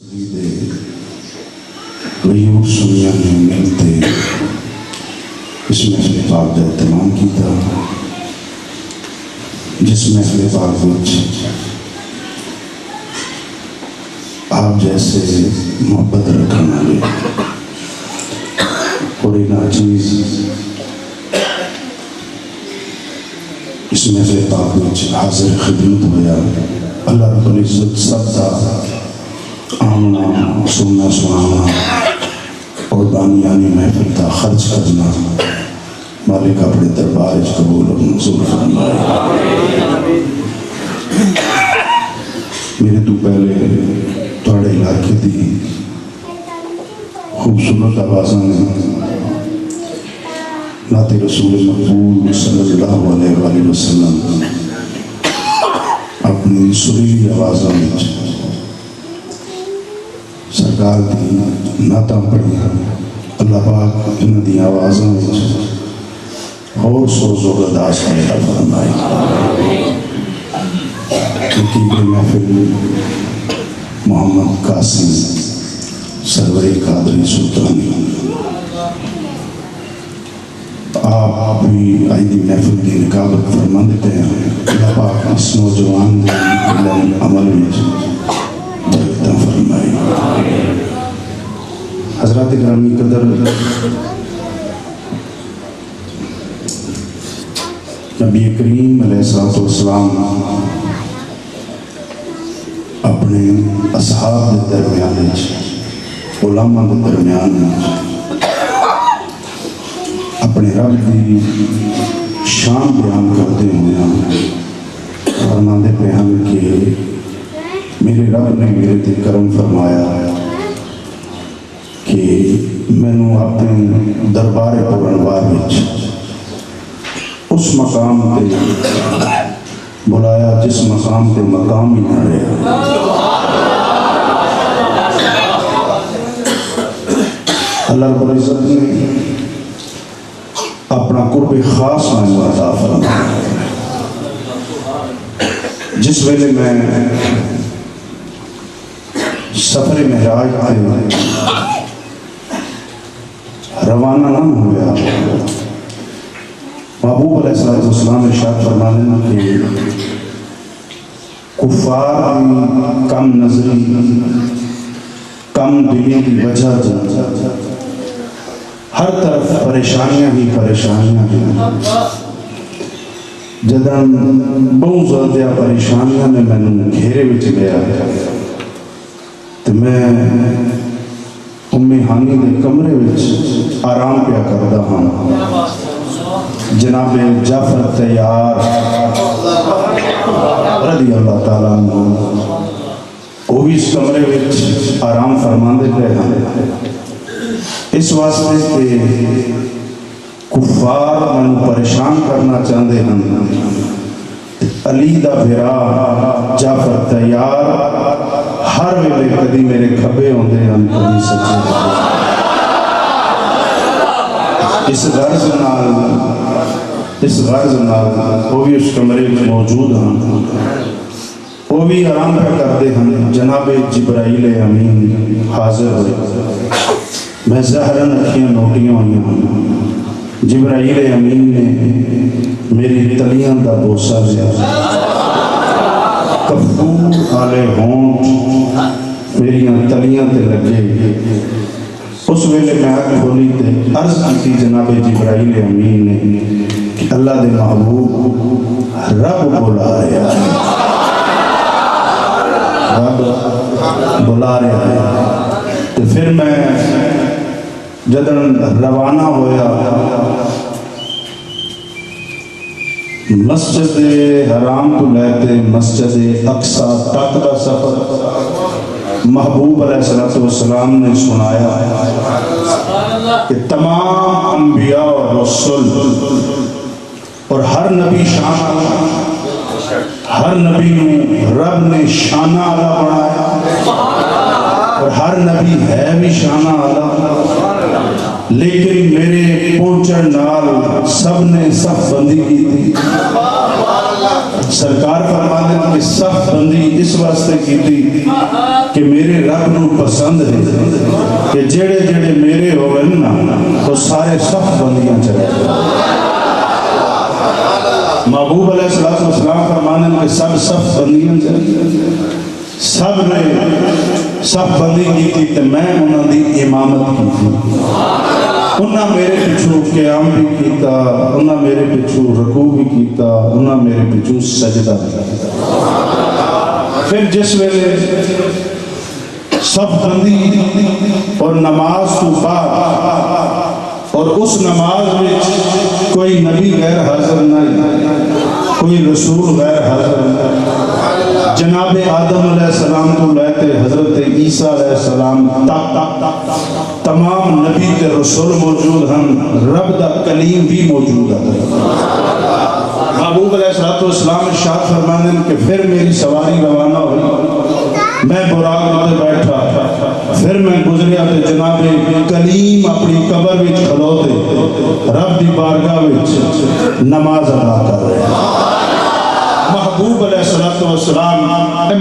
غیور سنیا نے ملتے اس محفل پاک کا اہتمام کیتا، جس محفل پاک وچ آپ جیسے محبت رکھنے والے اور ناچیز اس محفل پاک وچ حاضر خدمت ہویا۔ اللہ رب العزت سب دا آمنا سننا سنانا اور بانیانی محفل تا خرچ کرنا مالک اپنے دربار قبول اور منظور فرمائے۔ میرے تو پہلے تھوڑے علاقے دی خوبصورت آوازاں نے نعت رسول مقبول صلی اللہ علیہ وآلہ وسلم اپنی سریلی آوازاں میں سرکار دی نعتاں پڑھی، اللہ پاک ان دی آوازاں میں اور سوز و رداس پیدا فرمائے۔ خطیب محفل محمد قاسم سرور قادری سلطانی، آپ بھی آئیدی محفل کی نکابت فرما دیتے ہیں۔ اللہ پاک اس نوجوان عمل میں برکتاں فرمائے۔ حضرات گرامی قدر، نبی کریم علیہ السلام اپنے اصحاب کے درمیان علماء کے درمیان اپنے رب کی شان بیان کرتے ہوئے فرماندے پہ ہیں کہ میرے رب نے میرے تے کرم فرمایا کہ میں نے اپنے دربار پرنوار وچ اس مقام تے بلایا جس مقام تے مقام ہی نہ رہے۔ اللہ رب العزت نے اپنا قرب خاص میں عطا فرمایا۔ جس ویلے میں سفر معراج آئے روانہ نہ ہویا، محبوب علیہ السلام ارشاد فرمانے کہ کفار کم نظری کم دلی کی وجہ ہر طرف پریشانیاں ہی پریشانیاں ہیں۔ جدن بہت زیادہ پریشانیاں نے میں گھیرے وچ گیا تو میں امی ہانی دے کمرے وچ آرام پیا کردا ہاں۔ جناب جعفر تیار رضی اللہ تعالیٰ عنہ وہ بھی اس کمرے وچ آرام فرماندے پہ ہیں، اس واسطے کہ کفار من پریشان کرنا چاہتے ہیں۔ علی دا بھرا جعفر تیار ہر ویلے کدی میرے کھبے ہوندے ہیں کدی سچے ہوندے۔ اس غرض نال وہ بھی اس کمرے میں موجود ہیں، وہ بھی آرام پہ کرتے ہیں۔ جناب جبرائیل امین حاضر ہوئے، میں زہرن اکھیاں نوٹیاں ہوئی ہوں۔ جبرائیل امین نے میری تلیاں دا بوسہ لیا، کفور آلے ہونٹ میری تلیاں تے لگے۔ اس ویلے میں آگ کھولی تے عرض کی جناب جبرائیل امین نے کہ اللہ دے محبوب رب بلا رہا ہے، رب بلا رہا ہے۔ تو پھر میں جدن روانہ ہویا مسجد حرام تو لیتے مسجد اقصی تک کا سفر محبوب علیہ السلام نے سنایا کہ تمام انبیاء اور رسول اور ہر نبی شان، ہر نبی رب نے شانہ علا بنایا اور ہر نبی ہے بھی شانہ علا، لیکن میرے پہنچن نال سب نے صف بندی کی تھی۔ سرکار فرماتے ہیں کہ صف بندی اس واسطے کی تھی کہ میرے رب نو پسند ہے کہ جڑے جڑے میرے ہوئے نا تو سارے صف بندیاں چلے. محبوب علیہ السلام فرمانے ہیں کہ سب صف بندیاں چلے. سب نے صف بندی کی تھی تو میں انہوں دی امامت کی تھی. انہاں میرے پچھو قیام بھی کیتا, انہاں میرے پچھو رکوع بھی کیتا, انہاں میرے پچھو سجدہ بھی کیتا. پھر جس ویلے صف بندی اور نماز تو بعد اور اس نماز میں کوئی نبی غیر حاضر نہیں, کوئی رسول غیر حاضر نہیں, جناب آدم علیہ السلام تو لے کے حضرت عیسیٰ علیہ السلام تک تمام نبی تے رسول موجود ہیں, رب دا کلیم بھی موجود ہے. محبوب علیہ السلام ارشاد فرماتے ہیں کہ پھر میری سواری روانہ ہوئی, میں براق میں بیٹھا, پھر میں گزریا تے جناب کلیم اپنی قبر وچ کھلوتے رب دی بارگاہ وچ نماز ادا کر رہے. محبوب علیہ السلام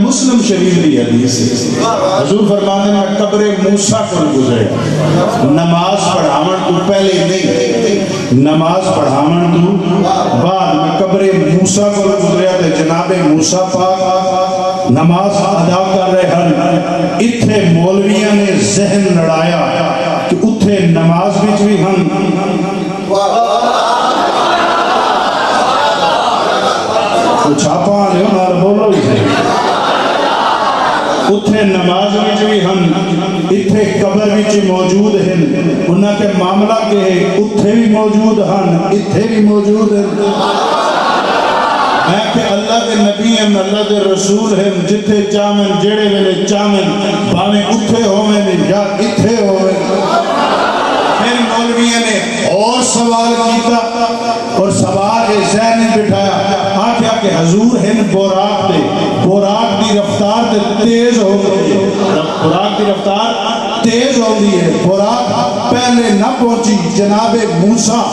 مسلم شریف دی حدیث ہے, حضور فرماتے ہیں قبر موسیٰ کو گزرے, نماز پڑھاون تو پہلے نہیں, نماز پڑھاون تو بعد میں قبر موسیٰ کو گزریا تے جناب موسیٰ پاک نماز ادا کر رہے ہیں. اتھے مولویاں نے ذہن لڑایا کہ اتھے نماز وچ بھی ہم چھاپا آنے ہوں بولو ہی ہے, اتھے نماز وچ بھی ہم اتھے قبر وچ موجود ہیں. انہاں کے معاملہ کے اتھے بھی موجود ہیں اتھے بھی موجود ہیں. میں کہ اللہ کے نبی ہیں, اللہ کے رسول ہیں, جتھے چاہمن جڑے ویلے چاہمن باویں اتھے ہوئے یا اتھے ہوئے. پھر مولویوں نے اور سوال کیتا اور سوال ذہن میں بٹھایا, آکھیا کہ حضور ہیں براق دے, براق دی رفتار تیز ہو گئی, براق دی رفتار تیز ہو گئی ہے. براق پہلے نہ پہنچی, جناب موسیٰ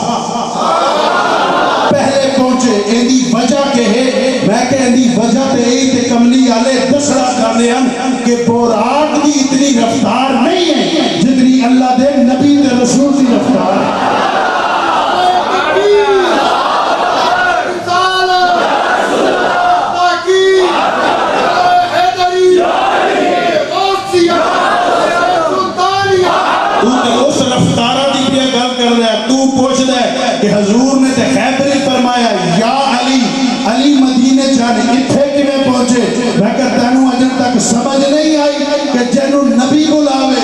پہلے پہنچے. ایندی وجہ کہ ہے, میں کہ ایندی وجہ تے ای تے کملی آلے دسرا کرنے ہیں کہ براق دی اتنی رفتار نہیں ہے جتنی اللہ دے نبی تے رسول دی رفتار ہے. کہ حضور نے تے خیبری فرمایا یا علی, علی مدینے چاہنے اتھے کی میں پہنچے. میں کہتا ہوں اجن تک سمجھ نہیں آئی کہ جنہوں نبی بلاوے,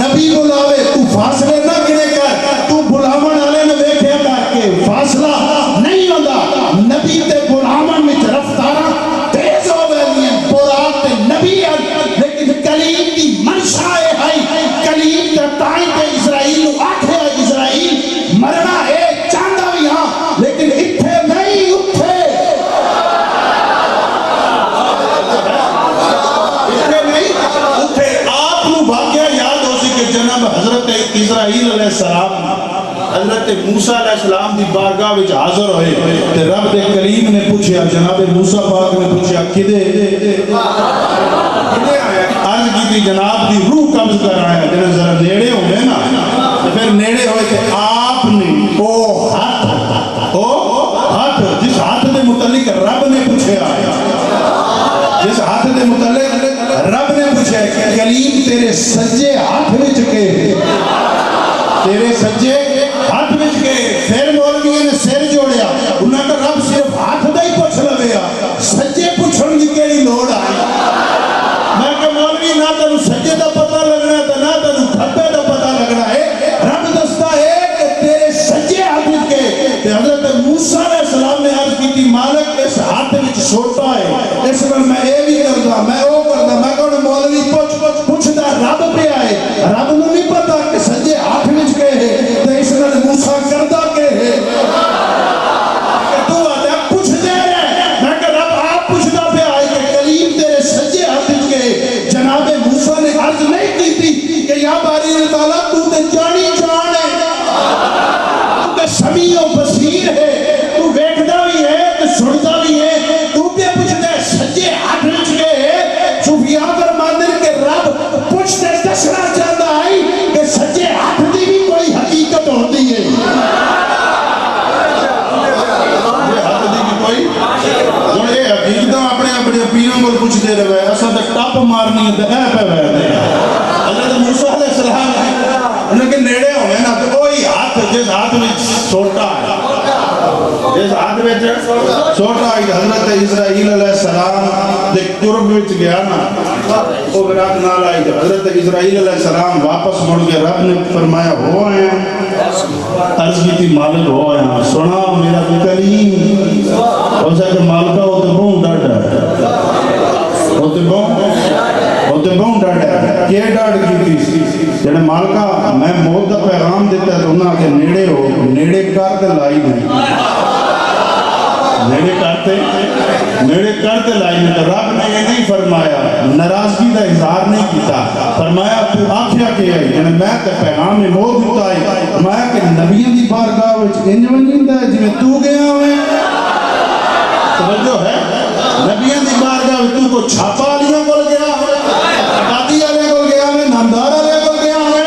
نبی بلاوے تو فاصلے نہ گنے کر, تو بلاون والے نے دیکھے کر کے فاصلہ نہیں ہوتا. نبی تے بلاون میں رفتارہ تیز ہو گئی ہیں, براق تے نبی ہے لیکن کلیم دی منشا ہے, کلیم تے تائیں تے اسرائیل نو آکھے اسرائیل مرنا ہے چاندہ بھی ہاں لیکن اتھے نہیں اتھے, اتھے نہیں اتھے. آپ نو واقعہ یاد ہو سی کہ جناب حضرت اسرائیل علیہ السلام حضرت موسیٰ علیہ السلام دی بارگاہ وچ حاضر ہوئے تے رب دے کریم نے پوچھیا, جناب موسیٰ پاک نے پوچھیا کدے آیا, عرض کی تھی جناب دی روح قبض کر آیا. جنہاں ذرا نیڑے ہو گئے نا, پھر نیڑے ہوئے کہ آپ نے او ہاتھ جس ہاتھ دے متعلق رب نے پوچھے آیا, جس ہاتھ دے متعلق رب نے پوچھے کہ کلیم تیرے سجے ہاتھ وچ کے, تیرے سجے ہاتھ وچ کے. پھر مولویوں نے سر جوڑیا, انہاں کا رب صرف ہاتھ دا ہی پوچھ لویا, سجے پوچھن دی کیڑی لوڑ آئی. میں کہ مولوی نہ تینوں سجے دا پتہ لگنا ہے تے نہ تینوں کھبے دا پتہ لگنا ہے. رب دستا ہے کہ تیرے سجے ہاتھ وچ کے. تے حضرت موسیٰ علیہ السلام نے عرض کی تھی مالک اس ہاتھ وچ چھوٹا ہے, اس پر میں اے بھی کردا میں او کردا. میں کہوں مولوی پوچھدا رب پہ آئے, رب نوں نہیں پتا کہ سجے ہاتھ وچ کے ہے تے اس نبیوں کو پوچھتے رہے ایسا تو ٹپ مارنی ہے تو اے پہ ویدے حضرت موسیٰ علیہ السلام انہیں کہ نیڑے ہوئے نا تو وہی ہاتھ جس ہاتھ میں چھوٹا ہے جس ہاتھ میں چھوٹا ہے حضرت اسرائیل علیہ السلام دے قرب وچ گیا نا وہ برات نال آئی حضرت اسرائیل علیہ السلام واپس مڑ کے رب نے فرمایا ہو آئے ہیں عرض کی تھی مالک ہو آئے ہیں سنا میرا کلیم ہو سکے مالکہ ہو تو بہن ڈاٹا ہے ہوتے بہن ڈاٹا ہے کیا ڈاٹ کی تھی جنہیں مالکہ میں موت دا پیغام دیتا ہے تو انہاں کے نیڑے ہو نیڑے کرتے لائی نہیں نیڑے کرتے لائی نہیں تو رب نے یہ نہیں فرمایا ناراضگی دا اظہار نہیں کیتا فرمایا تو آکھیا کہ ہے یعنی میں تے پیغام میں موت دیتا ہے فرمایا کہ نبیوں دی بارگاہ وچ انج ونجیندا ہے جویں تو گیا ہوئے توجہ ہے نبیوں دی بارگاہ وچ تو کو چھاپا والیاں کول گیا ہوئے قاضی والے کول گیا ہوئے نامدار والے کول گیا ہوئے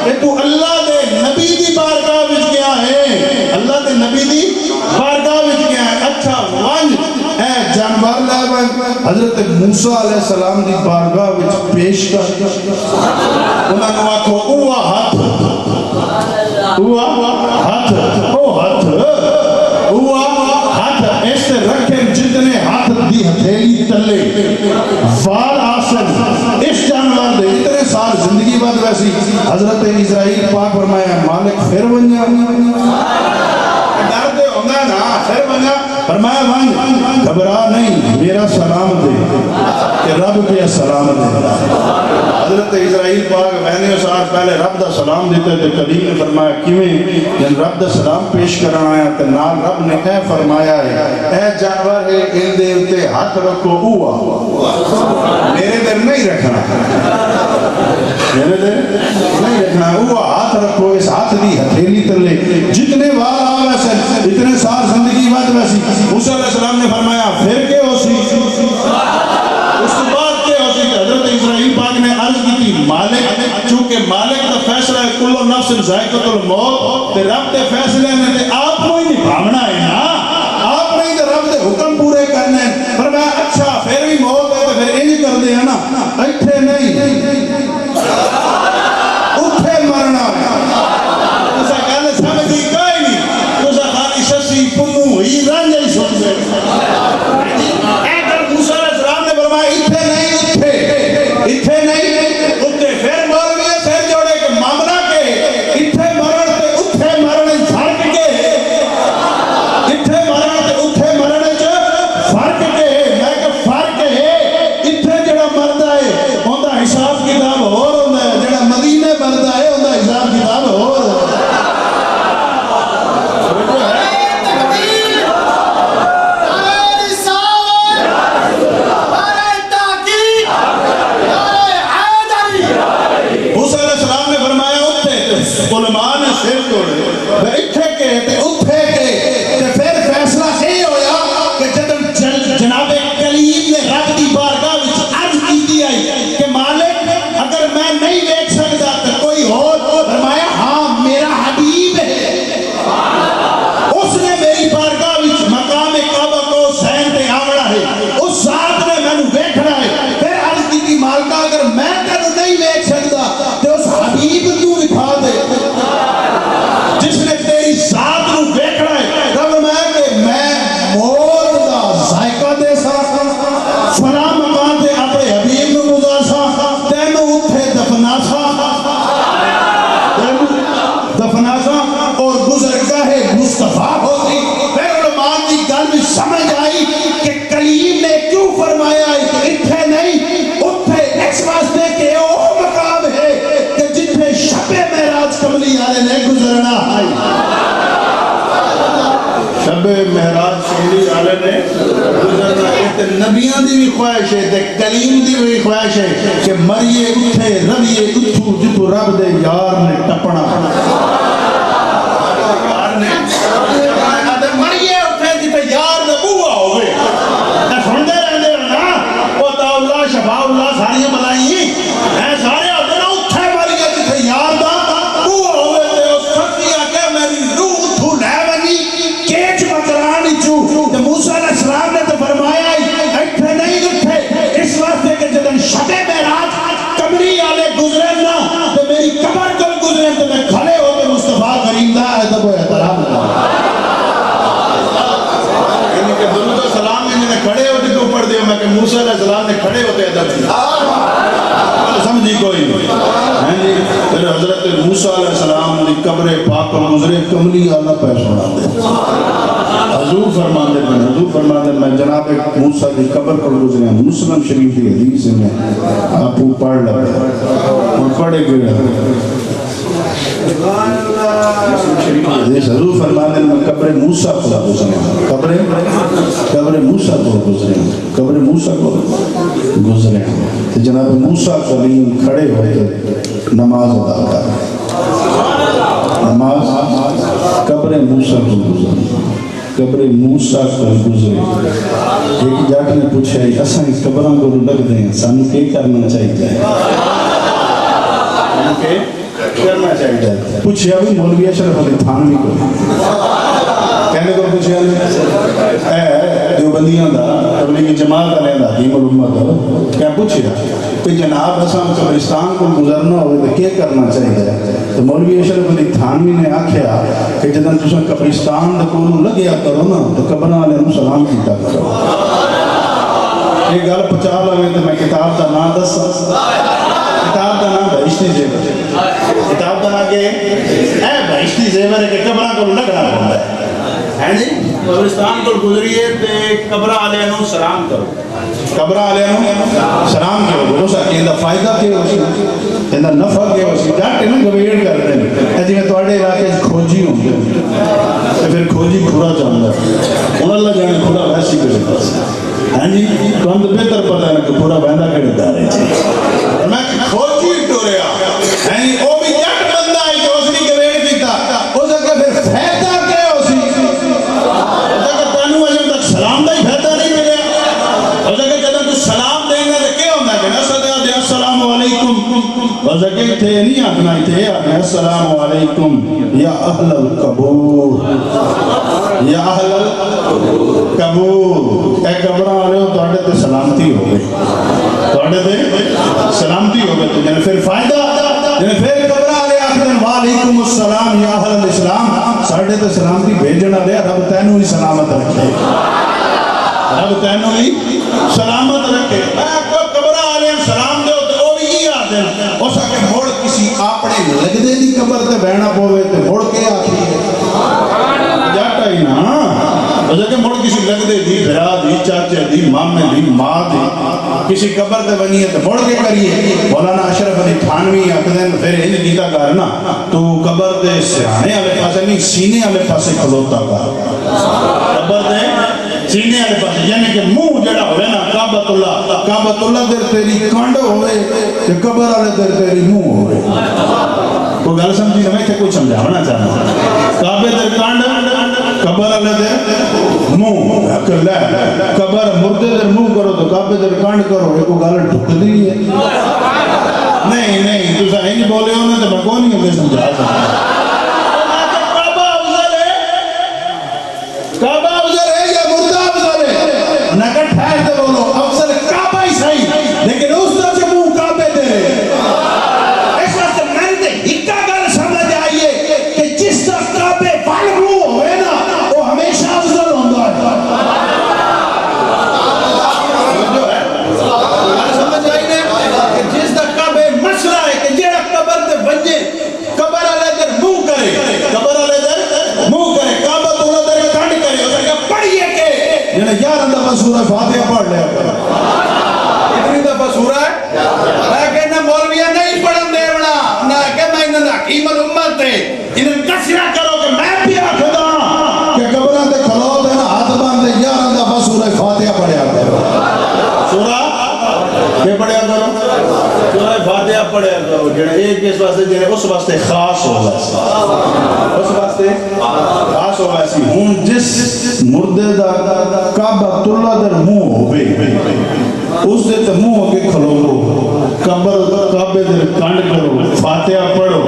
کہ تو اللہ دے نبی دی بارگاہ وچ گیا ہے اللہ دے نبی دی بارگاہ وچ گیا ہے اچھا وانج اے جانور لے ون حضرت موسیٰ علیہ السلام دی بارگاہ وچ پیش کر انہاں کو آکھو اوہ ہاتھ اس سے رکھیں جتنے ہاتھ دی ہتھیلی تلے وار آسن اس جانور دے اتنے سال زندگی بعد ویسی حضرت اسرائیل پاک فرمایا مالک پھر ونجا ڈر دے ہوندہ نا پھر ونجا فرمایا ون گھبرا نہیں میرا سلام دے کہ رب کے سلام دے حضرت اسرائیل پاک بہنے سال پہلے رب دا سلام دیتے تھے کلیم نے فرمایا کیویں جن رب دا سلام پیش کرنا آیا تو نال رب نے اے فرمایا ہے اے جانور ہے ان دے اتے ہاتھ رکھو اوہ میرے دل نہیں رکھنا میرے دل نہیں رکھنا اوہ ہاتھ رکھو اس ہاتھ دی ہتھیلی تلے جتنے وال آوے سے اتنے سال زندگی بعد ویسی موسیٰ علیہ السلام نے فرمایا پھر کے ہو سی اس کے بعد کے ہو سی کہ حضرت اسرائیل پاک نے عرض کی تھی مالک چونکہ مالک کا فیصلہ ہے کلو نفس ذائقۃ الموت تے رب دے فیصلے نے تے آپ کو ہی نبھاونا ہے نا آپ نے تے رب دے حکم پورے کرنے فرمایا اچھا پھر بھی موت ہے تو پھر انج کر دے نا ایتھے نہیں اٹھے مرنا اسا گل سمجھی کوئی نہیں اسا خالی شسی پنو ہی رنج ہی سن دے اگر موسیٰ علیہ السلام نے فرمایا اتھے نہیں اتھے نہیں اتھے پھر مر گئے سر جوڑے کہ معاملہ کے اتھے مرن تے اتھے مرن فرق کے اتھے مرن تے اتھے مرن فرق کے میں کہ فرق ہے اتھے جڑا مردہ ہے ہوندہ حساب کتاب اور ہوندہ ہے جڑا مدینے مردہ ہے ہوندہ حساب کتاب اور علماء نے سر توڑے اتھے کے تے اتھے کے تے پھر فیصلہ صحیح ہویا کہ جب جناب کلیم نے رب دی بارگاہ وچ عرض کیتی آئی کہ مالک اگر میں نہیں دیکھ سکتا تو کوئی اور فرمایا ہاں میرا حبیب ہے اس نے میری بارگاہ وچ مقام کعبہ کو حسین تے آوڑا ہے اس ذات نے میں نے دیکھنا ہے پھر عرض کیتی مالکہ اگر میں تینوں نہیں دیکھ سکتا تو اس حبیب تو دکھا دے جس نے تیری ذات نو دیکھنا ہے رب میں کہ میں موت دا ذائقہ دے سا فلاں مکان تے اپنے حبیب نو گزار سا تینوں اتھے دفنا سا دفنا سا اور گزر گاہ مصطفیٰ ہوتی پھر علماء کی گل میں سمجھ آئی کہ کلیم نے کیوں فرمایا ہے کہ اتھے نہیں اتھے اس واسطے کہ وہ مقام ہے کہ جتھے شب معراج کملی والے نے گزرنا ہے شب معراج کملی والے نے گزرنا ہے تے نبیاں دی بھی خواہش ہے تے کلیم دی بھی خواہش ہے کہ مریے اتھے رویے اتھو جتو رب دے یار نے ٹپنا مریے اتھے جتھے یار دے بوہ ہوئے سندے رہنے نا وہ تا اللہ شفا اللہ ساریاں بلائی سارے ہوتے نا اتھے مریے جتھے یار دا بوہ ہوئے تے اس سکتی آکے میری روح اتھو لے ونی کیچ مکرانی چو تے موسیٰ علیہ السلام نے تو فرمایا اتھے نہیں اتھے کھڑے ہوتے ادب سمجھی کوئی نہیں جی پھر حضرت موسیٰ علیہ السلام دی قبر پاک پر گزرے کملی آلہ پہ سنا دے حضور فرماندے میں جناب موسیٰ دی قبر پر گزرے ہیں مسلم شریف دی حدیث میں آپ پڑھ لگے اور پڑھے گئے حضور فرماندے میں قبر موسیٰ کو گزرے ہیں قبر موسیٰ کو گزرے ہیں تو جناب موسیٰ کلیم کھڑے ہوئے نماز ادا کر نماز قبر موسیٰ کو گزرے ایک جاٹ نے پوچھا اساں اس قبراں کو لگ دیں سانو کیا کرنا چاہیے پوچھا بھی مولوی اشرف علی تھانوی کو کہنے کو پوچھا اے دیوبندیاں دا تبلیغی جماعت والے دا حکیم الامت کیا پوچھا کہ جناب اساں قبرستان کو گزرنا ہوئے تو کیا کرنا چاہیے تو مولوی اشرف علی تھانوی نے آکھیا کہ جدن تساں قبرستان دے کولوں لگیا کرو نا تو قبراں والے نوں سلام کیتا کرو یہ گل پچا لوے تو میں کتاب دا نام دساں کتاب دا نام بہشتی زیور کتاب دا نام کہ اے بہشتی زیور کے قبراں کو لگنا پوندا ہے جی قبرستان کو گزریے تے قبراں والے نوں سلام کرو قبراں والے نوں سلام کرو بولو سا کہ دا فائدہ کیا ہو سی دا نفع کیا ہو سی جاٹ نوں گویڑ کرتے ہیں جی میں تواڈے علاقے وچ کھوجی ہوندے تے پھر کھوجی کھورا جاندا ہن اللہ جانے کھورا ویسی کڑے پاس ہاں جی تو ہم تو بہتر پتہ ہے کہ پورا بہندا کڑے دارے چ میں کھوجی ٹوریا ہیں او بھی جٹ بندہ ہے جو اس نے گویڑ کیتا ہو سکتا پھر فائدہ کیا ہو سی اگر تانوں اجے تک سلام دا ہی فائدہ نہیں ملیا اگر جدوں تو سلام دینا تے کیا ہوندا کہ نہ دے السلام علیکم اور زکے تھے نہیں آکھنا تھے السلام علیکم یا اہل القبور یا اہل القبور اے قبراں والے تواڈے تے سلامتی ہو گئی تواڈے تے سلامتی ہو گئی تو جن پھر فائدہ جن پھر قبراں والے آکھدے وعلیکم السلام یا اہل الاسلام ساڈے تے سلامتی بھیجن والے رب تینوں ہی سلامت رکھے رب تینوں ہی سلامت رکھے قبراں والے سلام دو تے او بھی ہی آکھدے ہو سکے مڑ کسی اپنے لگدے دی قبر تے بہنا پوے تے مڑ کے آکھی جاٹا ہی نا کہ مڑ کسی لگدے دی بھرا دی چاچے دی مامے دی ماں دی کسی قبر تے بنی ہے تو مڑ کے کریے مولانا اشرف علی تھانوی آکھدن پھر ان کیتا کر نا تو قبر دے سرانے والے پاسے نہیں سینے والے پاسے کھلوتا کر قبر دے سینے والے پاسے یعنی کہ منہ جڑا ہوئے نا کعبۃ اللہ در تیری کنڈ ہوئے کہ قبر والے در تیری منہ ہوئے کوئی گل سمجھی نہ میں تے کوئی سمجھاونا چاہنا کعبے در کنڈ قبر والے در منہ کلا قبر مردے در منہ کرو تو کعبے در کنڈ کرو یہ کوئی گل ٹھکدی ہے نہیں تساں نہیں بولے ہو نا تے میں کوئی نہیں سمجھا سکتا کعبہ افضل ہے یا مردہ افضل ہے نہ کہ ٹھہر دے بولو افضل کعبہ ہی صحیح لیکن اس طرح سے منہ کعبے دے اس واسطے میں نے ہکا گل سمجھ آئیے کہ جس طرح کعبے وال منہ ہوئے نا وہ ہمیشہ افضل ہوتا ہے سمجھ آئیے کہ جس طرح کعبے مسئلہ ہے کہ جیڑا قبر دے بنجے قبر والے در منہ کرے قبر والے در منہ کرے کعبہ تو اللہ در کنڈ کرے اس کا پڑھیے کہ جنہیں 11 دفعہ سورہ فاتحہ پڑھ لیا اتنی دفعہ سورہ میں کہنا مولویہ نہیں پڑھن دیونا نہ کہ میں انہوں نے حکیم الامت تھے انہیں کسرہ کرو کہ میں بھی آخدا کہ قبرہ دے کھلو دے نا ہاتھ باندھے 11 دفعہ سورہ فاتحہ پڑھیا کرو سورہ کہ پڑھیا کرو سورہ فاتحہ پڑھیا کرو جنہیں ایک اس واسطے جنہیں اس واسطے خاص ہو ویسی اس واسطے خاص ہو ویسی ہون جس مردے دا کعبۃ اللہ در منہ ہوئے اس دے تے منہ ہو کے کھلو لو قبر کعبے در کنڈ کرو فاتحہ پڑھو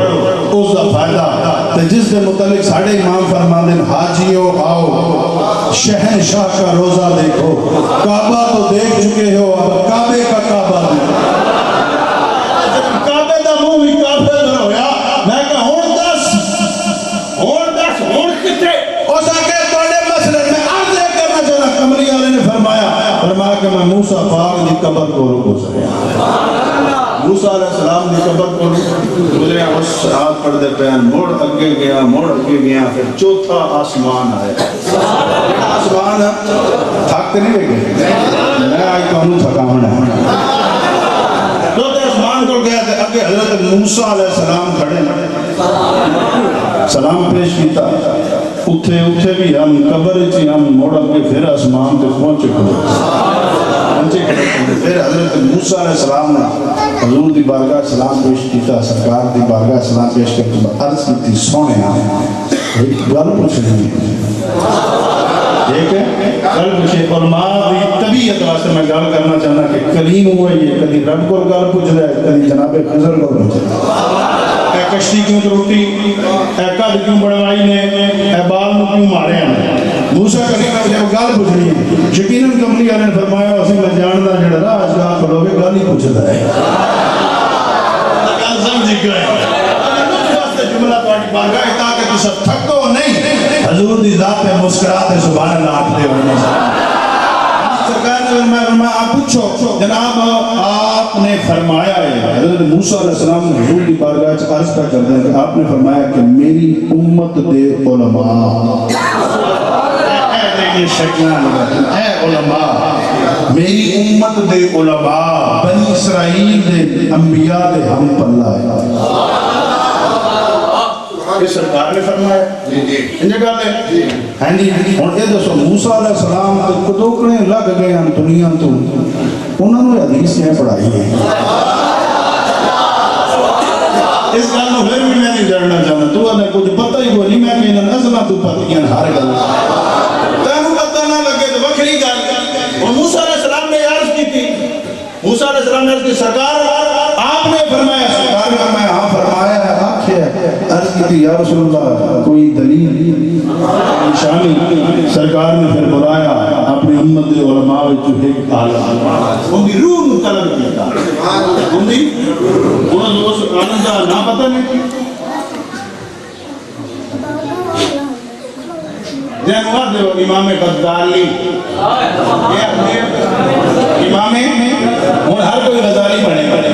اس دا فائدہ تے جس دے متعلق ساڑھے امام فرماندن حاجیو آؤ شہنشاہ کا روزہ دیکھو کعبہ تو دیکھ چکے ہو اب کعبے کا کعبہ دیکھو کعبے دا منہ بھی کعبے در ہویا میں کہا ہون دس ہون کتے او ساکے توڑے مسئلے میں عرض کرنا چاہنا کمری والے نے فرمایا کہ میں موسیٰ پاک دی قبر کو موسیٰ علیہ السلام دی قبر کو گزریا اس رات پڑھ دے پہن موڑ اگے گیا پھر چوتھا آسمان آیا آسمان تھک نہیں گئے میں آئی تو انہوں تھکاونا ہے چوتھے آسمان کو گیا تھے اگے حضرت موسیٰ علیہ السلام کھڑے سلام پیش کیتا اتھے بھی ہم قبر چی ہم موڑ اگے پھر آسمان تے پہنچے پھر حضرت موسیٰ علیہ السلام نے حضور دی بارگاہ سلام پیش کیتا سرکار دی بارگاہ سلام پیش کرتا عرض کی تھی سونے ایک گل پوچھنی ایک گل پوچھے علماء دی طبیعت واسطے میں گل کرنا چاہنا کہ کلیم ہوئے یہ کدی رب کو گل پوچھ رہا ہے کدی جناب خضر کو پوچھ رہا ہے اے کشتی کیوں تروٹی اے کد کیوں بڑوائی نے اے بال نو کیوں مارے ہیں موسیٰ کریم نے جب گل پوچھنی ہے یقیناً کملی والے نے فرمایا اسی میں جاننا جڑا راہ اس گاہ کھلوگے گل ہی پوچھتا ہے گل سمجھ گئے جملہ تھوڑی بارگاہ ہے تاکہ تو سب تھکو نہیں حضور دی ذات پہ مسکراتے سبحان اللہ آٹھتے ہوئے سرکار نے فرمایا آپ پوچھو جناب آپ نے فرمایا ہے حضرت موسیٰ علیہ السلام نے حضور کی بارگاہ سے عرض کر کرتے ہیں کہ آپ نے فرمایا کہ میری امت دے علماء اے علماء میری امت دے علماء بنی اسرائیل دے انبیاء دے ہم پلہ ہے یہ سرکار نے فرمایا انجھے کہتے ہیں ہاں جی اور یہ دوستو موسیٰ علیہ السلام کدوکنے لگ گئے ہیں دنیا تو انہوں نے حدیث کیا پڑھائی ہے اس گل نو پھر بھی میں نہیں جڑنا چاہتا تو نے کچھ پتہ ہی کوئی نہیں میں کہ انہاں نسلاں تو پتہ ہیں ہر گل تینوں پتہ نہ لگے تو وکری گل اور موسیٰ علیہ السلام نے عرض کی تھی موسیٰ علیہ السلام نے عرض کی سرکار آپ نے فرمایا سرکار نے فرمایا ہاں فرمایا ہے عرض کی تھی یا رسول اللہ کوئی دلیل نشانی سرکار نے پھر بلایا اپنی امت علماء جو ایک عالم ان کی روح طلب کیا ان کی انہوں اس عالم کا نہ پتہ نہیں جن وقت امام غزالی امام ہوں ہر کوئی غزالی پڑھے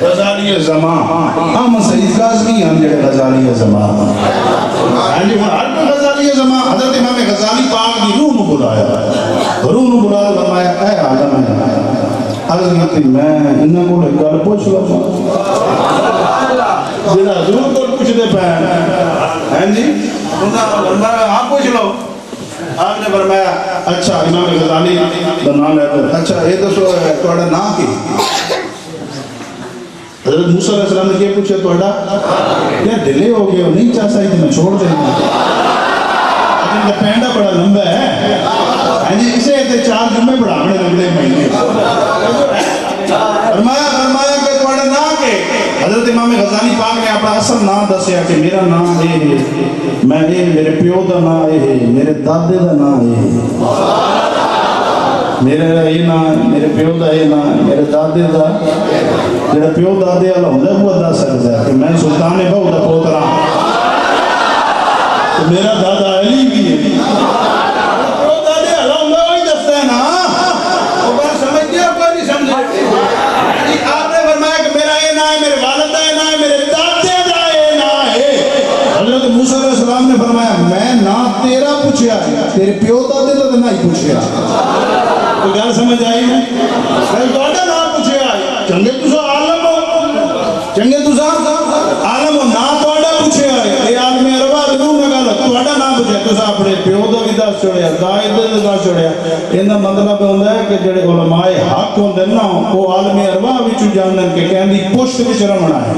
غزالی زمان ہم سعید کاظمی ہم جڑے غزالی زمان ہاں جی ہر کوئی غزالی زمان حضرت امام غزالی پاک دی روح نو بلایا فرمایا اے عالم ہے عرض کی میں انہاں کو گل پوچھ لوں جڑا حضور کو پوچھتے پے ہیں جی آپ پوچھ لو آپ نے فرمایا اچھا امام غزالی کا نام لیتے اچھا یہ دسو تہاڈا نام کی حضرت موسیٰ علیہ السلام نے کیا پوچھا تہاڈا کیا ڈھلے ہو گئے ہو نہیں چاہ سکتے میں چھوڑ دیں لیکن پینڈا بڑا لمبا ہے ہاں جی اسے تے 4 جمعے پڑھانے لگے مہینے فرمایا کہ تہاڈا نام کے حضرت امام غزالی پاک نے اپنا اصل نام دسیا کہ میرا نام یہ ہے میں میرے پیو دا نام یہ ہے میرے دادے دا نام یہ ہے میرے یہ نام میرے پیو دا یہ نام میرے دادے دا جڑا پیو دادے والا ہوندا ہے وہ دس سکدا ہے کہ میں سلطان بہو دا پوترا تو میرا دادا علی بھی ہے پیو دادے والا ہوندا وہی دستا ہے نا وہ بات سمجھ گیا کوئی نہیں سمجھے آپ نے فرمایا کہ میرا یہ نام ہے میرے والد دا یہ نام ہے میرے دادے دا یہ نام ہے حضرت موسیٰ علیہ السلام نے فرمایا میں نام تیرا پوچھیا تیرے پیو دادے دا نہ ہی پوچھیا تو گل سمجھ آئی ہے میں تہاڈا نام پوچھیا چنگے تساں عالم ہو چنگے تساں عالم ہو نام تہاڈا پوچھیا ہے اے عالم اروا ضرور نہ گل تہاڈا نام پوچھیا تساں اپنے پیو دا بھی دس چھوڑیا دائد دا دس چھوڑیا ایندا مطلب ہوندا ہے کہ جڑے علماء حق ہوندے نا وہ عالم اروا وچ جانن کہ کہندی پشت وچ رہنا ہے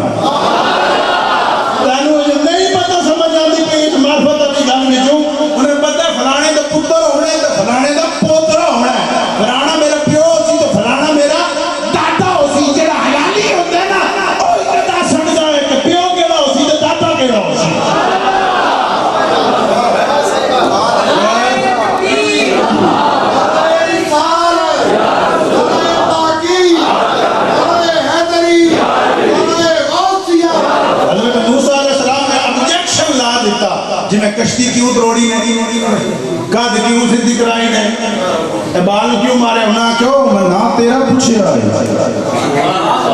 تانوں نہیں پتہ سمجھ آندی کہ اس معرفت دی گل وچوں انہیں پتہ فلانے دا پتر ہونا تے فلانے دا پوترا ہونا ہے فلانا میرا پیو سی تو فلانا میرا دادا ہو سی جڑا حلالی ہوتا ہے نا وہ اتنا سمجھا ہے کہ پیو کیڑا ہو سی تو دادا کیڑا ہو سی حضرت موسیٰ علیہ السلام نے objection لا دیتا جنہیں کشتی کیوں تروڑی نہیں قد کیوں سدھی کرائی نہیں بال کیوں مارے ہونا کیوں میں نہ تیرا پوچھیا ہے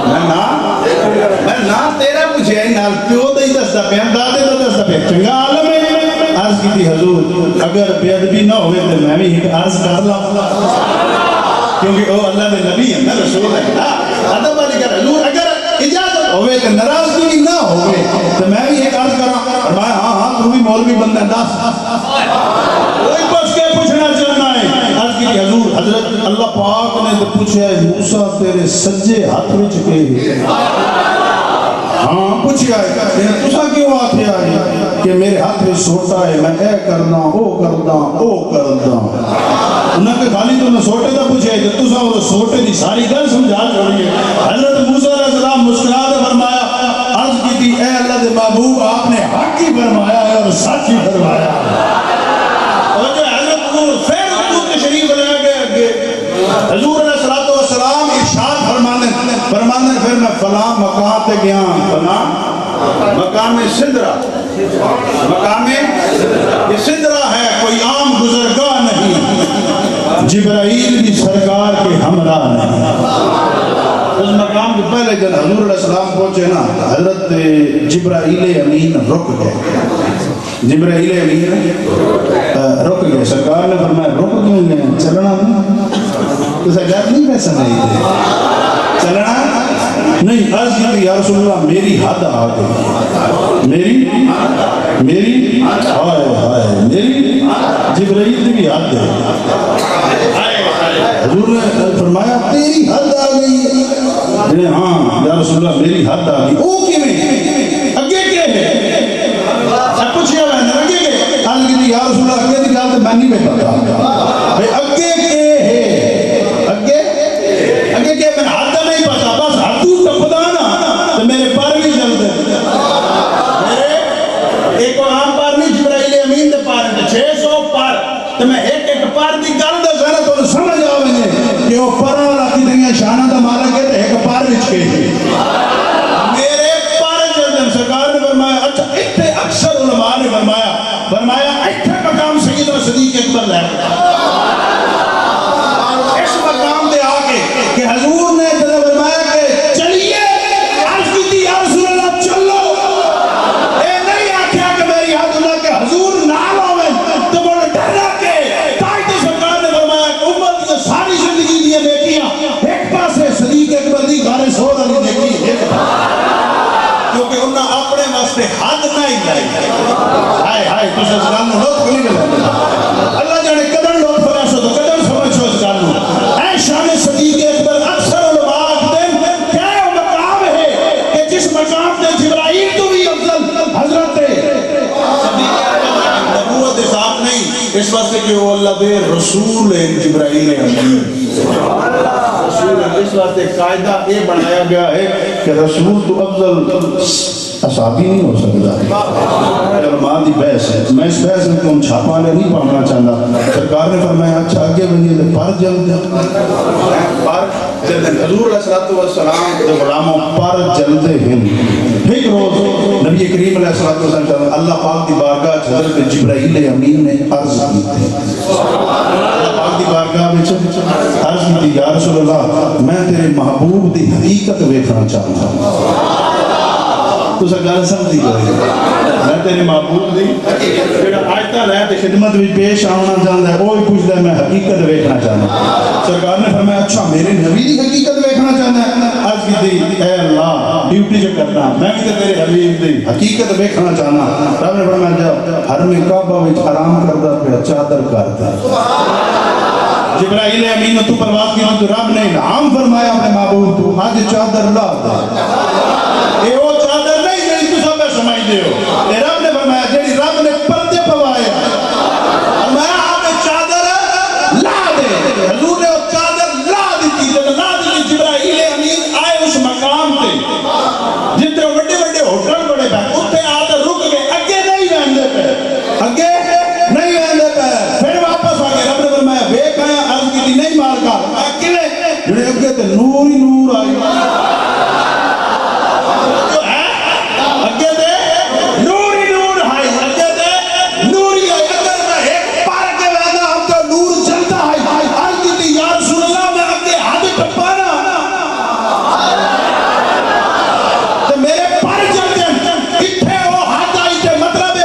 پہ چنگا عالم ہے. عرض کی تھی حضور اگر بے ادبی نہ ہوئے تو میں بھی ایک عرض کر لا, کیونکہ وہ اللہ دے نبی ہے نا, رسول ہے نا. ادب والی کہہ حضور اگر اجازت ہوئے تو ناراضگی نہ ہوئے تو میں بھی ایک عرض کرا. فرمایا ہاں ہاں تو بھی مولوی بندہ دس. کوئی پوچھ کے پوچھنا چاہنا ہے. عرض کی حضور حضرت اللہ پاک نے تو پوچھا ہے موسیٰ تیرے سجے ہاتھ میں چکے. ہاں پوچھا ہے تسا کیوں آتے آئے کہ میرے ہاتھ میں سوٹا ہے, میں اے کرنا او کرنا او کرنا. انہوں نے خالی تو نے سوٹے دا پوچھا ہے کہ تسا وہ سوٹے دی ساری گل سمجھا چھوڑیے. حضرت موسیٰ علیہ السلام مسکرا دے فرمایا عرض کی تھی اے اللہ دے محبوب آپ نے حق ہی فرمایا ہے اور سچ ہی فرمایا. اور جو حضرت حضور پھر حضور تشریف لے گئے اگے حضور علیہ السلام ارشاد فرمانے پھر میں فلاں مقام تے گیا. فلاں مقام سدرہ, مقام یہ سدرہ ہے کوئی عام گزرگاہ نہیں, جبرائیل بھی سرکار کے ہمراہ نہیں. اس مقام کے پہلے جب حضور علیہ السلام پہنچے نا حضرت جبرائیل امین رک گئے. جبرائیل امین رک گئے. سرکار نے فرمایا رک کیوں گئے, چلنا نہیں تو سرکار نہیں پیسہ نہیں دے, چلنا نہیں. عرض کی یا رسول اللہ میری حد آ گئی, میری ہائے ہائے میری جبرائیل کی حد ہے. حضور نے فرمایا تیری حد آ گئی. ہاں یا رسول اللہ میری حد آ گئی. او کیویں اگے کے ہے سب پوچھیا میں نے اگے کے. عرض کی یا رسول اللہ اگے دی گل تے میں نہیں پتا بھئی اگے کے ہے, اگے کے میں حد نہیں پتا. بس حد ٹپدا نا تو میرے پر بھی چلتے میرے ایک عام پر نہیں جبرائیل امین دے پر 600 پر تو میں ایک پر دی گل دسا نا تو سمجھ آوے کہ وہ پر والا کتنی شانہ دا مالک ہے تو ایک پر وچ کے میرے پر چلتے. سرکار نے فرمایا اچھا اتنے اکثر علماء نے فرمایا اتنے مقام سیدنا صدیق اکبر لے اس مقام دے آگے کہ حضور نے فرمایا کہ چلیے. عرض کی تھی یا رسول اللہ چلو. اے نہیں آکھیا کہ میری حد اللہ کہ حضور نال ہوئے تو بڑا ڈرنا کے تاکہ سرکار نے فرمایا کہ امت کی ساری زندگی دی نیکیاں ایک پاسے صدیق اکبر دی غار سور علی نیکی ایک کیونکہ انہاں اپنے واسطے حد نہیں لائی. ہائے ہائے تو اس گل نوں لوٹ کلی گل اللہ جانے قدر لوٹ فراسو تو قدر سمجھو اس گل نوں. اے شان صدیق اکبر اکثر علماء آکھتے کیا مقام ہے کہ جس مقام تے جبرائیل تو بھی افضل حضرت نبوت حساب نہیں اس واسطے کہ وہ اللہ دے رسول ہے جبرائیل امین. اس واسطے قاعدہ یہ بنایا گیا ہے کہ رسول تو افضل اصحابی نہیں ہو سکتا. علماء دی بحث ہے, میں اس بحث میں تم چھاپا لے نہیں پانا چاہتا. سرکار نے فرمایا اچھا آگے بنیے تو پر جلد حضور علیہ السلام کے غلاموں پر جلدے ہیں. ایک روز نبی کریم علیہ السلام اللہ پاک دی بارگاہ حضرت جبرائیل امین نے عرض کی تھی. اللہ پاک دی بارگاہ میں عرض کی تھی یا رسول اللہ میں تیرے محبوب دی حقیقت ویکھنا چاہتا ہوں. تو سرکار سمجھی کرے میں تیرے محبوب دی جڑا آیتاں لے تے خدمت وچ پیش آنا چاہندا ہے وہی پوچھدا ہے میں حقیقت ویکھنا چاہنا. سرکار نے فرمایا اچھا میرے نبی دی حقیقت ویکھنا چاہندا ہے. عرض کی اے اللہ ڈیوٹی جو کرنا میں بھی تیرے حبیب دی حقیقت ویکھنا چاہنا. رب نے فرمایا جا حرم کعبہ وچ حرام کردا پیا چادر کردا. جبرائیل امین تو پرواز کی تو رب نے انعام فرمایا اپنے محبوب تو آج چادر لا دے. اے وہ چادر نہیں جڑی تو سب سمجھ دے ہو. اے رب نے فرمایا جڑی رب نے پردے پوائے فرمایا آپ چادر لا دے. حضور نے وہ چادر لا دیتی. جب لا دیتی جبرائیل امین آئے اس مقام تے جتنے بڑے بڑے ہوٹل بڑے پہ اتنے آ کر رک گئے. اگے نہیں ویندے پہ اگے نہیں ویندے پہ پھر واپس آ گئے. رب نے فرمایا ویکھ آیا عرض کی نہیں مار کر کلے جڑے اگے تے نور ہی نور آئی مطلب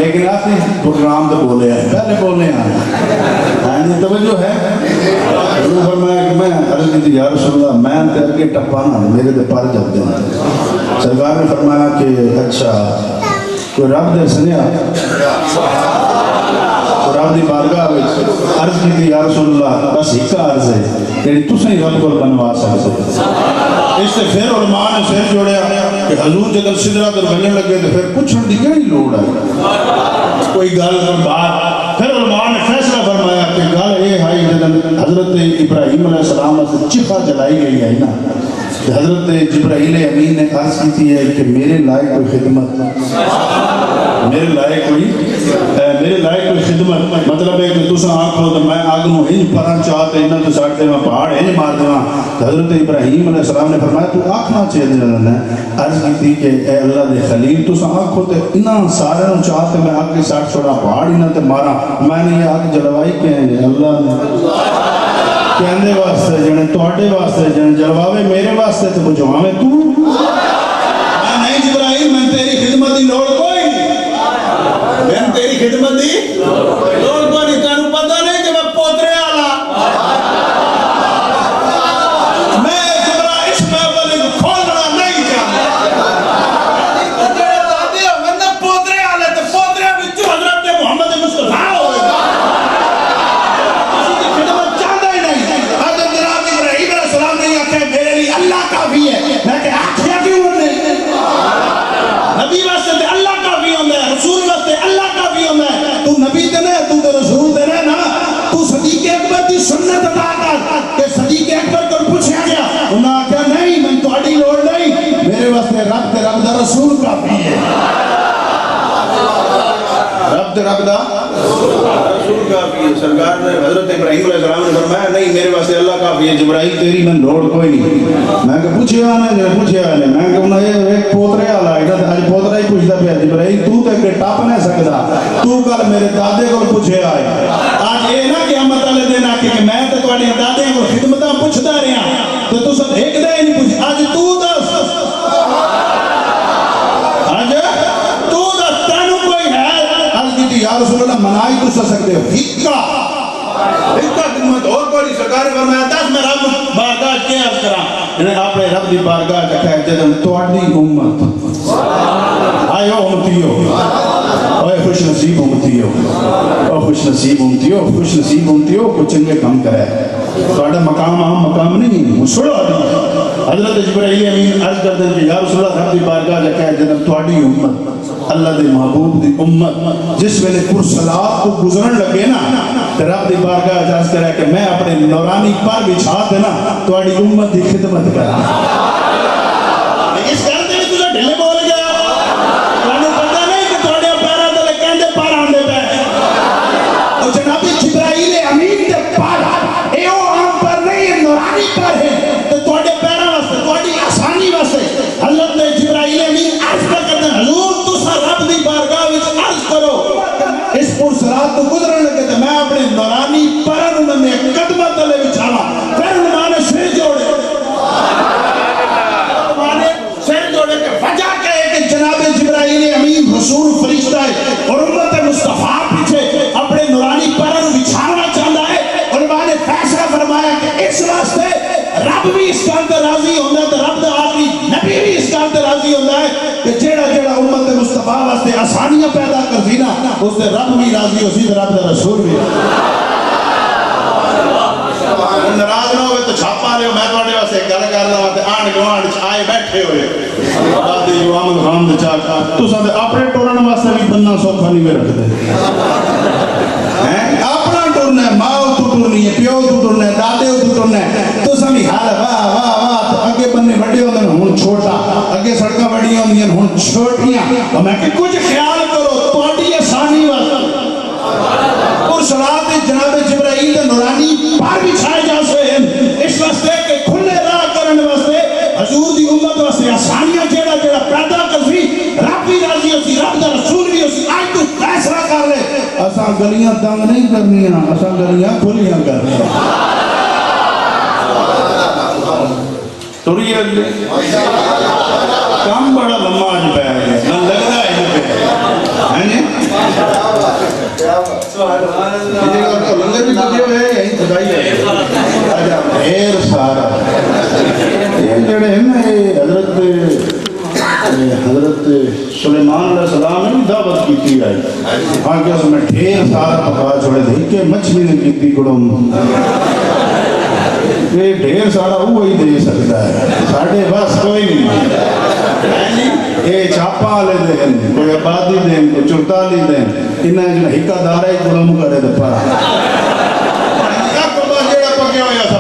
لیکن آخری پروگرام تو بولے ہیں پہلے بولے ہیں توجہ ہے حضور فرمایا کہ میں عرض کی تھی یا رسول اللہ میں تے اگے ٹپانا میرے تے پر جاتے ہیں سرکار نے فرمایا کہ اچھا کوئی رب دے سنیا رب دی بارگاہ وچ عرض کی تھی یا رسول اللہ بس ایک عرض ہے یعنی تسیں ہی رب کو بنوا سکتے اس سے پھر علماء نے سر جوڑیا کہ حضور جب سدرات اور بننے لگے تو پھر پوچھنے دی کیڑی لوڑ ہے کوئی گل بات پھر علماء نے فیصلہ فرمایا کہ گل یہ ہے جب حضرت ابراہیم علیہ السلام سے چخا جلائی گئی ہے نا حضرت جبرائیل امین نے عرض کی ہے کہ میرے لائق کوئی خدمت میرے لائق کوئی خدمت مطلب ہے کہ تساں آکھو تو میں آگنوں انج پران چاہتے انہاں تو ساڑتے میں پہاڑ انج مار دوں حضرت ابراہیم علیہ السلام نے فرمایا تو آکھنا چاہیے جنہاں نے عرض کی تھی کہ اے اللہ دے خلیل تساں آکھو تو انہاں سارے نوں چاہتے میں آگ کے ساڑھ چھوڑا پہاڑ انہاں تے مارا میں نے یہ آگ جلوائی کہ اللہ نے کہنے واسطے جنے توڑے واسطے جنے جلواوے میرے واسطے تو بجواوے تو میں نہیں جبرائیل میں تیری خدمت دی لوڑ کوئی نہیں میں تیری خدمت دی لوڑ کوئی نہیں تانوں پتہ نہیں کہ میں پوترے آلا میں جبرائیل میں بلے کو کھولنا نہیں چاہتا جڑے دادے ہو میں پوترے آلے تو پوترے بچو حضرت محمد مصطفیٰ ہوئے اللہ کافی ہے میں کہ آنکھیں کیوں نہیں نبی واسطے اللہ کافی ہوتا ہے رسول واسطے اللہ کافی ہوتا ہے تو نبی تے نہیں تو رسول تے نہیں نا تو صدیق اکبر دی سنت ادا کر کہ صدیق اکبر کو پوچھا گیا انہاں کہا نہیں میں تہاڈی لوڑ نہیں میرے واسطے رب تے رب دا رسول کافی ہے رب تے رب دا رسول کافی ہے سرکار نے حضرت ابراہیم علیہ السلام نے فرمایا نہیں میرے واسطے اللہ کافی ہے جبرائیل تیری میں لوڑ کوئی نہیں میں کہ پوچھیا نے میں کہ انہاں ایک پوترے والا ہے اج پوترا ہی پوچھدا پیا جبرائیل تو تے ٹپ نہیں سکدا تو کل میرے دادے کو پوچھیا ہے اج اے نہ قیامت والے دن آ کے کہ میں تے تواڈے دادے کو خدمتاں پوچھدا رہیا تے تساں ایک دے نہیں پوچھ اج تو دس اج تو دس تینوں کوئی ہے یا رسول اللہ منائی تو سکتے ہو ہکا خدمت اور کوئی سرکار فرمایا دس میں رب بارگاہ کے عرض کرا انہیں اپنے رب دی بارگاہ کہا جدن تواڈی امت آئیو امتیو اوے خوش نصیب امتیو او خوش نصیب امتیو کو چنگے کام کرے تواڈا مقام عام مقام نہیں سنو حضرت جبرائیل امین عرض کرتے ہیں کہ یا رسول اللہ رب دی بارگاہ کہا جدن تواڈی امت اللہ دے محبوب دی امت جس ویلے پرسلات کو گزرن لگے نا تو رب دی بارگاہ اجازت کرے کہ میں اپنے نورانی پر بچھا دینا تواڈی امت دی خدمت کرا اس کرتے میں تجھے ڈھلے بول گیا تانوں پتہ نہیں کہ تواڈے پیراں تے کہندے پر آندے پے اور جناب جبرائیل امین دے پر اے او عام پر نہیں نورانی پر ہے تے تواڈے پیراں واسطے تواڈی آسانی واسطے حضرت جبرائیل امین عرض کرتے ہیں حضور رب دی بارگاہ وچ عرض کرو اس پرسرات تو گزرن لگے تو میں اپنے نورانی پرن انہوں نے قدمہ تلے بچھاوا پھر انہوں نے سر جوڑے کہ وجہ کہے کہ جناب جبرائیل امین رسول فرشتہ ہے اور امت مصطفیٰ پیچھے اپنے نورانی پرن بچھانا چاہتا ہے اور انہوں نے فیصلہ فرمایا کہ اس واسطے رب بھی اس کام تے راضی ہوتا ہے تو رب دا آخری نبی بھی اس کام تے راضی ہوتا ہے کہ جیڑا امت مصطفیٰ واسطے آسانیاں پیدا کر دی نا اس سے رب بھی راضی ہو سی رب دا رسول بھی ناراض نہ ہوئے تو چھاپا لے میں تواڈے واسطے گل کر رہا تے آن گوانڈ آئے بیٹھے ہوئے دادی جو احمد خان دے چاچا تساں تے اپنے ٹورن واسطے بھی بننا سوکھا نہیں رکھدے ہیں اپنا ٹورنا ہے ماں تو ٹورنی ہے پیو تو ٹورنا ہے دادے تو ٹورنا ہے تساں بھی حال واہ واہ واہ اگے بننے بڑے ہوندے ہن چھوٹا اگے سڑکاں بڑیاں ہوندیاں ہن چھوٹیاں اور میں کہ کچھ خیال کرو تواڈی آسانی واسطے اور صلات جناب جبرائیل دے نورانی پر بچھائے جا سکے اس واسطے کہ کھلے راہ کرن واسطے حضور دی امت واسطے آسانیاں جیڑا پیدا کرسی رب بھی راضی ہوسی رب دا رسول بھی ہوسی آج تو فیصلہ کر لے اساں گلیاں تنگ نہیں کرنیاں اساں گلیاں کھلیاں کرنیاں توڑی کام بڑا لمبا آج پہ ہے نہ لگتا ہے جی لنگر بھی لگے ہوئے ہیں یہیں خدائی ہے ڈھیر سارا یہ جڑے ہیں نا یہ حضرت سلیمان علیہ السلام نے دعوت کی تھی آئی ہاں کہ اس میں ڈھیر سارا پکا چھوڑے تھے کہ مچھلی نے کی تھی گڑوں یہ ڈھیر سارا وہی دے سکتا ہے ساڑھے بس کوئی نہیں یہ چھاپا لے دیں کوئی آبادی دیں کوئی چرتالی دیں انہیں جو ہکا دارہ ہی گڑوں کرے دے پا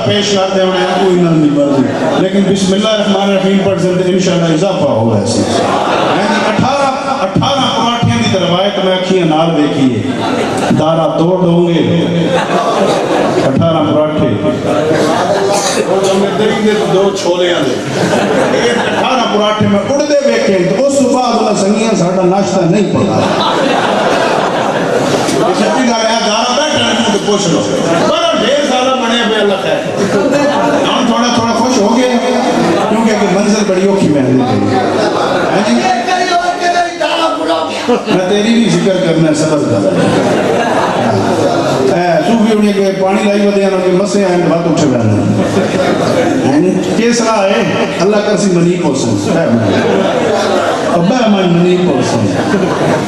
پیش کرتے ہیں انہیں کوئی نہ نہیں مرضی لیکن بسم اللہ الرحمن الرحیم پڑھ سے انشاءاللہ اضافہ ہوگا ایسے 18 پراٹھیاں دی روایت میں اکھیاں نال دیکھیے دارہ 2 ڈونگے 18 پراٹھے 2 چھولیاں دے 18 پراٹھے میں اڑ دے ویکھیں تو اس بعد اللہ سنگیاں ساڑھا ناشتہ نہیں پڑھا سچی گا رہا دارہ بیٹھا نہیں تو پوچھ لو بڑا ڈھیر سالہ بنے پہ اللہ خیر ہم تھوڑا خوش ہو گئے کیونکہ کہ منظر بڑی اوکھی محنت ہے میں تیری بھی ذکر کرنا ہے صبر کر صوفی انہیں کہ پانی لائی ودے ہیں کہ مسے آئیں بات اٹھے بہنے کیسرا ہے اللہ کرسی منی پوسن ابا امان منی پوسن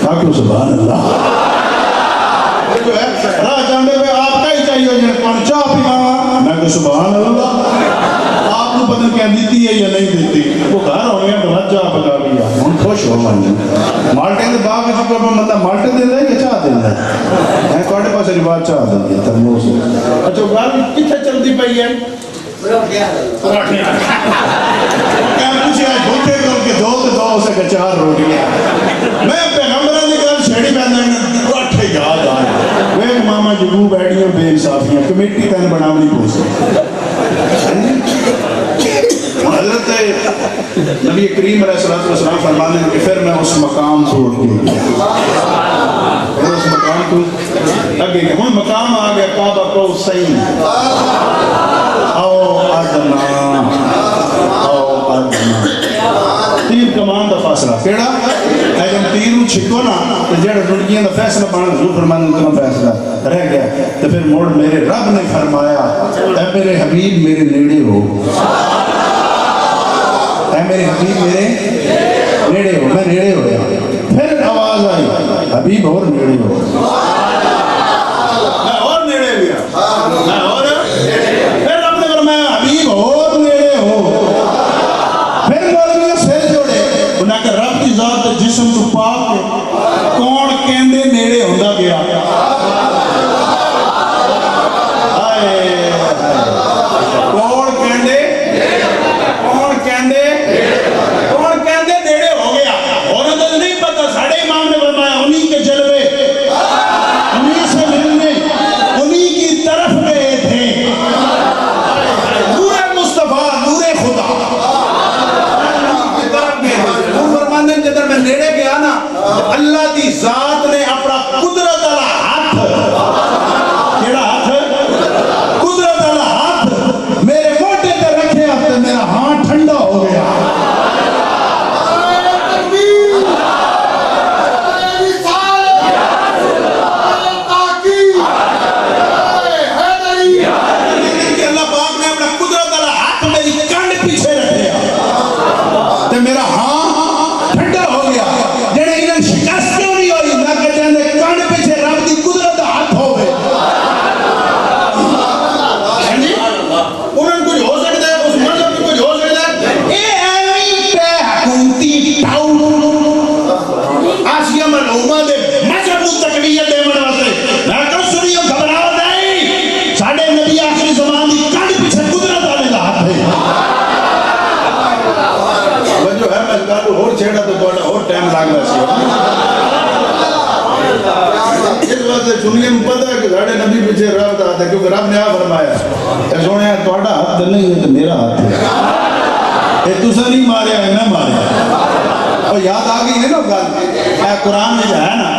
آکو سبحان اللہ راہ جاندے پہ آپ کا ہی چاہیے جنہیں پانی چاہ پیمانا میں کہ سبحان اللہ آپ کو پتن کیا دیتی ہے یا نہیں دیتی وہ گھر ہونے ہیں بہت چاہ پکا لیا ہم خوش ہو ماننے مالٹے دے باغ میں جو مطلب مالٹے دے دے یا چاہ دے دے میں کوڑے پاس رواج چاہ دے دے ترموز اچھا گھر کتھے چلتی پئی ہے کیا پوچھے آج بھوٹے کر کے 2 سے 4 روٹیاں میں پیغمبران دی گل چھیڑی پہنے اٹھے یاد آئے وہ ماما جگو بیٹھیاں بے انصافیاں کمیٹی تین بناونی پوچھے حضرت نبی کریم علیہ السلام فرمانے کہ پھر میں اس مقام چھوڑ کے اس مقام کو اگے کہ ہم مقام آ گیا کعبہ کو سین او ادنا تیر کمان دا فاصلہ کیڑا اگر تیروں چھکو نا تو جڑا ٹوٹیاں دا فیصلہ پانا حضور فرمانے اتنا فیصلہ رہ گیا تو پھر موڑ میرے رب نے فرمایا اے میرے حبیب میرے نیڑے ہو اے میرے حبیب میرے نیڑے ہو میں نیڑے ہو گیا پھر آواز آئی حبیب اور نیڑے ہو میں اور نیڑے گیا میں اور پھر رب نے فرمایا حبیب اور نیڑے ہو پھر مولوی سر جوڑے انہاں کہ رب کی ذات جسم تو پاک کون کہندے نیڑے ہوندا گیا کون کہندے نیڑے ہو گیا اور تو نہیں پتا ساڑھے امام نے فرمایا انہی کے جلوے انہی سے ملنے انہی کی طرف گئے تھے نور مصطفیٰ نور خدا جدر میں نیڑے گیا نا اللہ دی ذات نے اپنا قدرت والا ہاتھ کیڑا ہاتھ قدرت والا ہاتھ میرے موٹے تے رکھے ہاتھ میرا ہاتھ ٹھنڈا ہو گیا اللہ پاک نے اپنا قدرت والا ہاتھ میری کنڈ پیچھے رکھے تے میرا ہاتھ چھیڑا تو بڑا اور ٹائم لگ رہا سی اس واسطے دنیا میں پتہ ہے کہ ساڑھے نبی پیچھے رب آتا ہے کیونکہ رب نے آپ فرمایا اے سونے تھوڑا ہاتھ نہیں ہے تو میرا ہاتھ ہے اے تسا نہیں ماریا ہے میں ماریا اور یاد آ گئی ہے نا گل اے قرآن میں جو ہے نا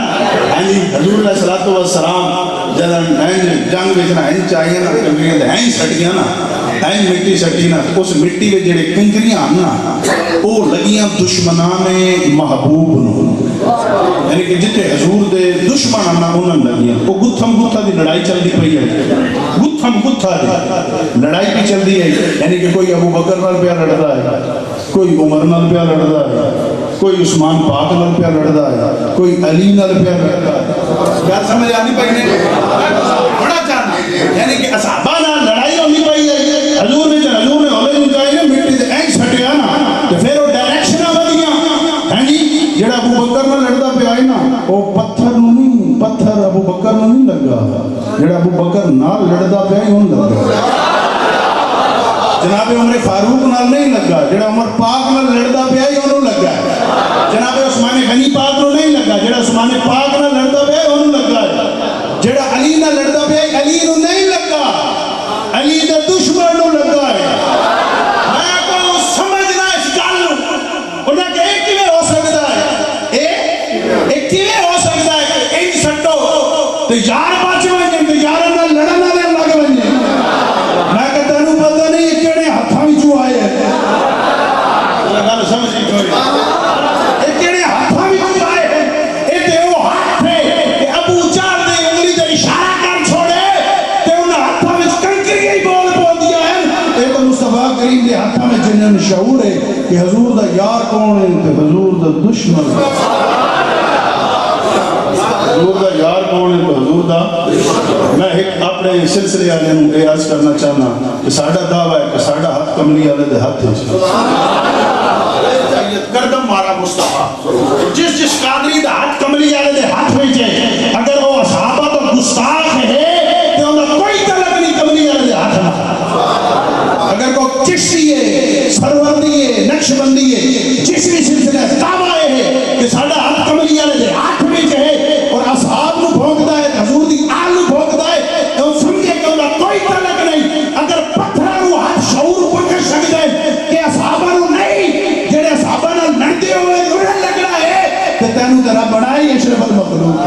حضور علیہ السلام جب جنگ بچنا ہیں چاہیے نا ہیں سٹیاں نا ہیں مٹی سٹی نا اس مٹی میں جڑے کنکریاں ہم نا وہ لگیاں دشمنان محبوب نو، یعنی کہ جتے حضور دے دشمن آنا انہوں لگیاں، وہ گتھم گتھا دی لڑائی چل دی پئی ہے، گتھم گتھا دی لڑائی بھی چل دی ہے، یعنی کہ کوئی ابو بکر نال پیا لڑدا ہے، کوئی عمر نال پیا لڑدا ہے، کوئی عثمان پاک نال پیا لڑدا ہے، کوئی علی نال پیا لڑدا ہے. کیا سمجھ آنی پئی نے؟ بڑا چاہنا یعنی کہ اصحابہ نال لڑائی ہونی پئی ہے، حضور نے ہولے نکائی نے مٹی دے اینج سٹیا نا تے پھر وہ ڈائریکشن ودیاں ہیں جی. جڑا ابو بکر نال لڑدا پیا ہے نا وہ پتھر نو نہیں، پتھر ابو بکر نو نہیں لگا، جڑا ابو بکر نال لڑدا پیا ہے اون لگا. جناب عمر فاروق نال نہیں لگا، جڑا عمر پاک نال لڑدا پیا ہے اونوں لگا. جناب عثمان غنی پاک نو نہیں لگا، جڑا عثمان پاک نال لڑدا پیا ہے اونوں لگا. جڑا علی نال لڑدا پیا ہے علی نو نہیں لگا، علی دے دشمن نو لگا ہے. میں کو سمجھنا اس گل نو انہاں کہ ایک کیویں ہو سکدا ہے، ایک کیویں ہو سکدا ہے کہ ان سٹو تے یار بچ ونجے تے یار نال لڑن والے لگ ونجے. میں کہ تینوں پتہ نہیں یہ کہڑے ہتھاں وچوں آئے ہیں. گل سمجھی کوئی؟ یہ کہڑے ہتھاں وچوں آئے ہیں؟ یہ تے وہ ہاتھ ہے کہ ابو جہل دی انگلی تے اشارہ کر چھوڑے تے انہاں ہتھاں وچ کنکریاں ہی بول پوندیاں ہیں. یہ تو مصطفیٰ کریم دے ہتھاں وچ جنہاں نوں شعور ہے کہ حضور دا یار کون ہے تے حضور دا دشمن. حضور دا یار کون ہے تو حضور دا. میں ایک اپنے سلسلے والے نوں یہ عرض کرنا چاہنا کہ ساڈا دعویٰ ہے کہ ساڈا ہاتھ کملی والے دے ہاتھ وچ کردم مارا مصطفیٰ. جس قادری دا ہاتھ کملی والے دے ہاتھ وچ ہے، اگر وہ صحابہ تو گستاخ ہے تے اوندا کوئی تعلق نہیں کملی والے دے ہاتھ نال. اگر کوئی چشتی ہے، سروردی ہے، نقشبندی ہے، جس بھی سلسلہ دعویٰ ہے کہ ساڈا ہاتھ کملی والے دے ہاتھ وچ ہے اور اصحاب نو بھونکدا ہے، حضور دی آل نو بھونکدا ہے، تو سمجھے کہ اوندا کوئی تعلق نہیں. اگر پتھراں نو ہاتھ شعور پکڑ سکدا ہے کہ اصحاباں نو نہیں، جڑے اصحاباں نال لڑدے ہوئے لڑن لگنا ہے تے تینوں تے رب بنائی اشرف المخلوق.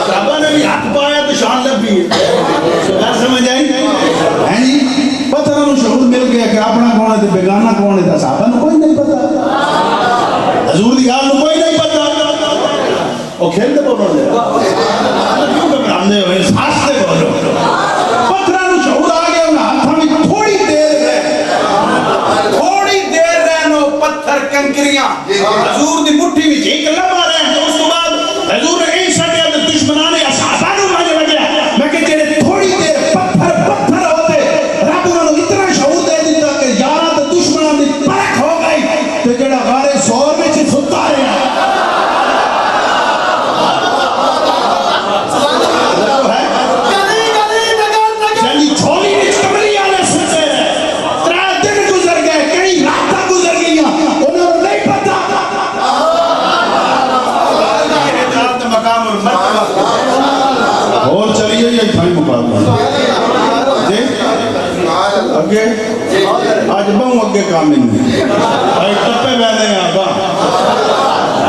صحابہ نے بھی ہاتھ پایا تو شان لبھی ہے. سمجھ آئی؟ پتھر نو شعور مل گیا کہ اپنا کون ہے بیگانہ کون ہے. صحابہ نو کوئی نہیں پتا، حضور دی آل نو کوئی نہیں پتا. وہ کھیلتے بولو دے کیوں گھبراندے ہوئے سانستے بولو. پتھر نو شعور آ گیا انہاں ہاتھاں میں تھوڑی دیر رہنو پتھر کنکریاں حضور دی مٹھی وچ ایک لمحہ رہن تو اس کے بعد حضور نے این سٹیا تے دشمنان نے اصحابہ نو مارے لگیا. میں کہ جڑے تھوڑی دیر پتھر ہوتے رب انہاں نو اتنا شعور دے دیتا کہ یاراں تے دشمنان دی پرکھ ہو گئی تے جڑا غارے زور وچ ستا رہیا جلی چھولی وچ کملی والے ستے رہے. 3 دن گزر گئے، کئی راتاں گزر گئیاں، انہاں نو نہیں پتا. اور چلیے یہ تھائی مقابلہ اگے آج بہوں اگے کامل نہیں آئی ٹپے بیلے ہیں آبا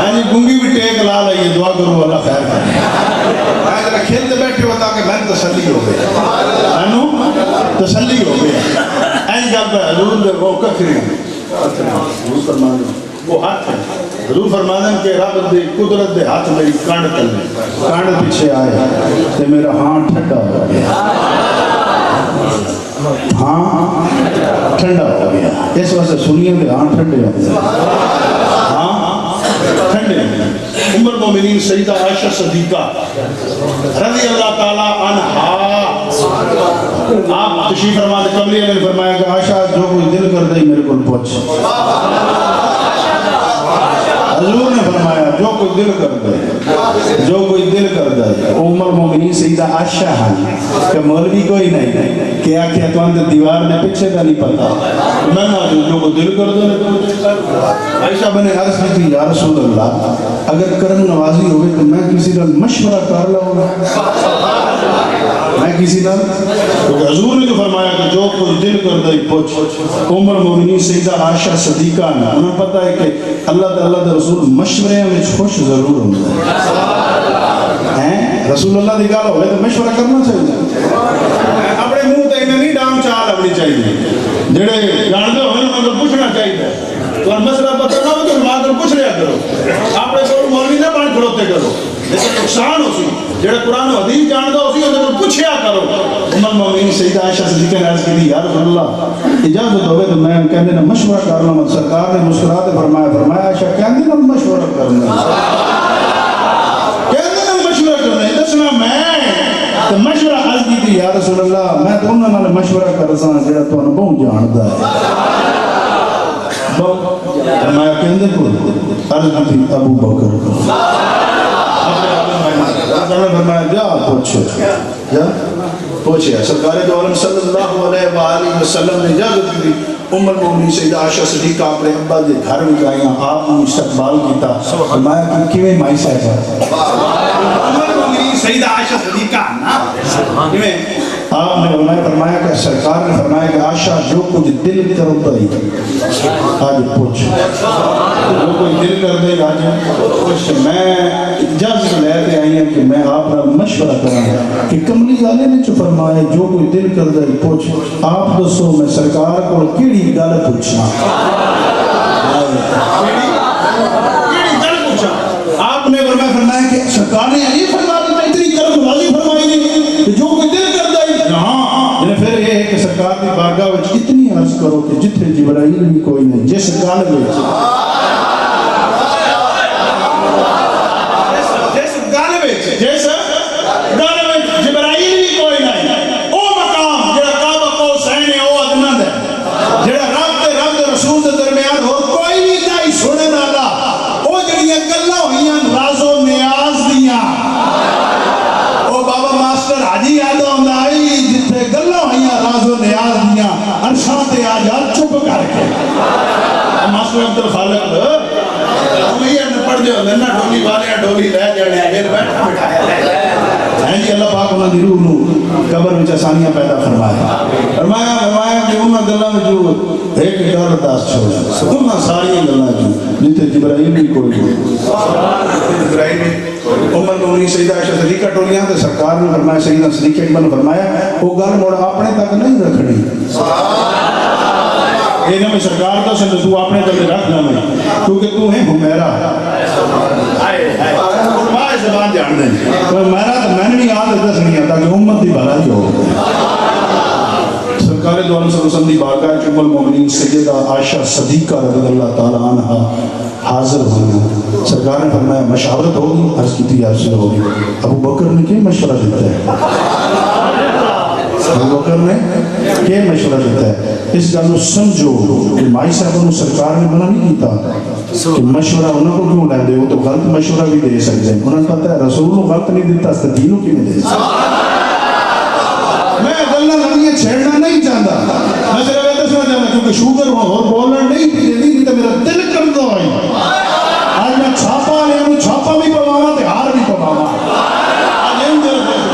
یعنی گنگی بھی ٹیک لا لئیے. دعا کرو اللہ خیر کرے. میں کھیلتے بیٹھے ہوتا کہ میں تسلی ہو گیا، تسلی ہو گیا. این جب حضور دے وہ ککھری حضور فرما دیں وہ ہاتھ ہے. حضور فرما دیں کہ رب دے قدرت دے ہاتھ میری کانڈ تلے کانڈ پیچھے آئے تے میرا ہاں ٹھنڈا ہو گیا. ہاں ٹھنڈا ہو گیا. اس واسطے سنیے کہ ہاں ٹھنڈے ہو گیا. ہاں ٹھنڈے. عمر مومنین سیدہ عائشہ صدیقہ رضی اللہ تعالیٰ عنہا آپ تشریف فرما دے. قبلی نے فرمایا کہ عائشہ جو کوئی دل کر دے میرے کو پوچھ. حضور نے فرمایا جو کوئی دل کر دے، جو کوئی دل کر دے. عمر مومنین سیدہ عائشہ ہے کہ مولوی کوئی نہیں کیا کیا تو اندر دیوار میں پیچھے کا نہیں پتا. میں نہ جو کوئی دل کر دے. عائشہ بنے عرض کی یا رسول اللہ اگر کرم نوازی ہوئے تو میں کسی کا مشورہ کر لوں گا. میں کسی نہ، کیونکہ حضور نے جو فرمایا کہ جو کچھ دل کر دے پوچھ، عمر مومنین سیدہ عائشہ صدیقہ نے انہیں پتہ ہے کہ اللہ تعالیٰ دے رسول مشورے میں خوش ضرور ہوتا ہے، رسول اللہ دی گل ہوئے تو مشورہ کرنا چاہیے، اپنے منہ تے نہیں ڈام چال اپنی چاہیے، جڑے جانتے ہوئے انہوں کو پوچھنا چاہیے، تو مسئلہ پتہ نہ ہو تو ماں کو پوچھ لیا کرو، اپنے کو مولوی نہ بن کھڑوتے کرو، لیکن نقصان ہو سی جڑا قرآن و حدیث جانتا ہو سی انہوں کو پوچھیا کرو۔ ام المؤمنین سیدہ عائشہ صدیقہ نے عرض کی یا رسول اللہ اجازت ہوئے تو میں کہنے نہ مشورہ کرنا، سرکار نے مسکراتے فرمایا عائشہ کہنے نہ مشورہ کرنا، کہنے نہ مشورہ کرنا، دسنا میں تو مشورہ عرض کی تھی یا رسول اللہ میں تو انہوں نے مشورہ کرسا جڑا تو انہوں بہت جانتا ہے، فرمایا کہنے کو عرض کی تھی ابو بکر، فرمایا جا پوچھے سرکار دو عالم صلی اللہ علیہ وآلہ وسلم نے اجازت دی ام المؤمنین سیدہ عائشہ صدیقہ اپنے ابا دے گھر میں گئیاں، آپ نے استقبال کیتا، فرمایا کہ کیویں مائی صاحب ام المؤمنین سیدہ عائشہ صدیقہ نا کیویں آپ نے فرمایا کہ سرکار نے فرمایا کہ عائشہ جو کچھ دل کرتا ہی آج پوچھ، جو کچھ دل کر دے آج پوچھ، میں اجازت لیتے آئی ہیں کہ میں آپ کا مشورہ کروں کہ کملی والے نے جو فرمایا جو کوئی دل کر دے پوچھ، آپ دسو میں سرکار کو کیڑی گل پوچھنا، آپ نے فرمایا کہ سرکار نے یہ فرمایا اتنی کرم نوازی فرمائی نہیں کہ جو کوئی دل کر دے، ہاں پھر یہ ہے کہ سرکار کی بارگاہ وچ اتنی عرض کرو کہ جتھے جبرائیل بھی کوئی نہیں، جس گل وچ جبرائیل بھی کوئی نہیں، او مقام جڑا کعبہ قوسین ہے او ادنا ہے، جڑا رب دے رسول دے درمیان ہو کوئی بھی نہیں سنن والا، او جڑیاں گلاں ہوئیاں راز و نیاز دیاں، او بابا ماسٹر حاجی یاد آندا ائی جتھے گلاں ہوئیاں راز و نیاز دیاں عرشاں تے آ جا چپ کر کے، ماسٹر عبد الخالق پڑھ دے ہوندے نا ڈولی والے ڈولی لے جانے پھر بیٹھا بٹھایا ہے جی، اللہ پاک انہاں دی روح نو قبر وچ آسانیاں پیدا فرمایا کہ انہاں گلاں وچ ایک گل دس چھوڑ، انہاں ساری گلاں وچ جتھے جبرائیل بھی کوئی نہیں، جبرائیل ام المؤمنین سیدہ عائشہ صدیقہ ٹولیاں تے سرکار نے فرمایا سیدہ صدیقہ اکبر نے فرمایا وہ گل مڑ اپنے تک نہیں رکھنی، یہ نہ میں سرکار کا سن تو اپنے تک رکھ نہ میں کیونکہ تو ہے حمیرہ بائی زبان جان دیں حمیرہ تو میں نے بھی یاد دس نہیں آتا کہ امت دی بھلائی ہو، سرکار دو عالم صلی اللہ علیہ وسلم دی بارگاہ ام المؤمنین سیدہ عائشہ صدیقہ رضی اللہ تعالی عنہ حاضر ہوئی، سرکار نے فرمایا مشاورت ہوگی، عرض کی تھی عرض ہوگی، ابو بکر نے کیا مشورہ دیتا ہے، ابو بکر نے کیا مشورہ دیتا ہے، اس گل کو سمجھو کہ مائی صاحب نے سرکار نے منع نہیں کیتا کہ مشورہ انہوں کو کیوں لے دے، وہ تو غلط مشورہ بھی دے سکتے ہیں، انہوں نے پتہ ہے رسول کو غلط نہیں دیتا اس دینوں کی نہیں دے سکتا، میں گلہ لگیاں چھیڑنا نہیں چاہتا، میں صرف یہ دسنا چاہتا کیونکہ شوگر اور بولنا نہیں تھی نہیں تو میرا دل کرتا ہوئی، آج میں چھاپا لے ہوں چھاپا بھی پواما تے ہار بھی پواما، آج یہ دل کرتا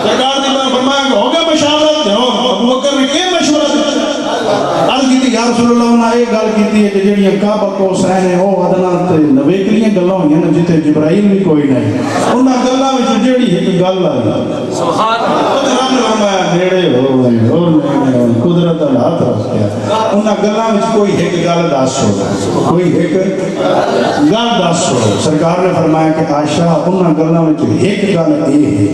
سرکار نے فرمایا کہ ہو گیا مشاورت، ابو بکر نے کیا مشورہ عرض کی تھی یا رسول اللہ انہاں ایک گل کی تھی کہ جڑیاں کعبہ قوسین ہے او ادنا تے نویکلیاں گلاں ہوئیاں نے جتھے جبرائیل بھی کوئی نہیں، انہاں گلاں وچ جڑی ایک گل آئی سبحان اللہ رب نے فرمایا نیڑے ہو قدرت دا ہاتھ رکھ کے انہاں گلاں وچ کوئی ایک گل دس چھوڑ، کوئی ایک گل دس چھوڑ، سرکار نے فرمایا کہ عائشہ انہاں گلاں وچ ایک گل یہ ہے،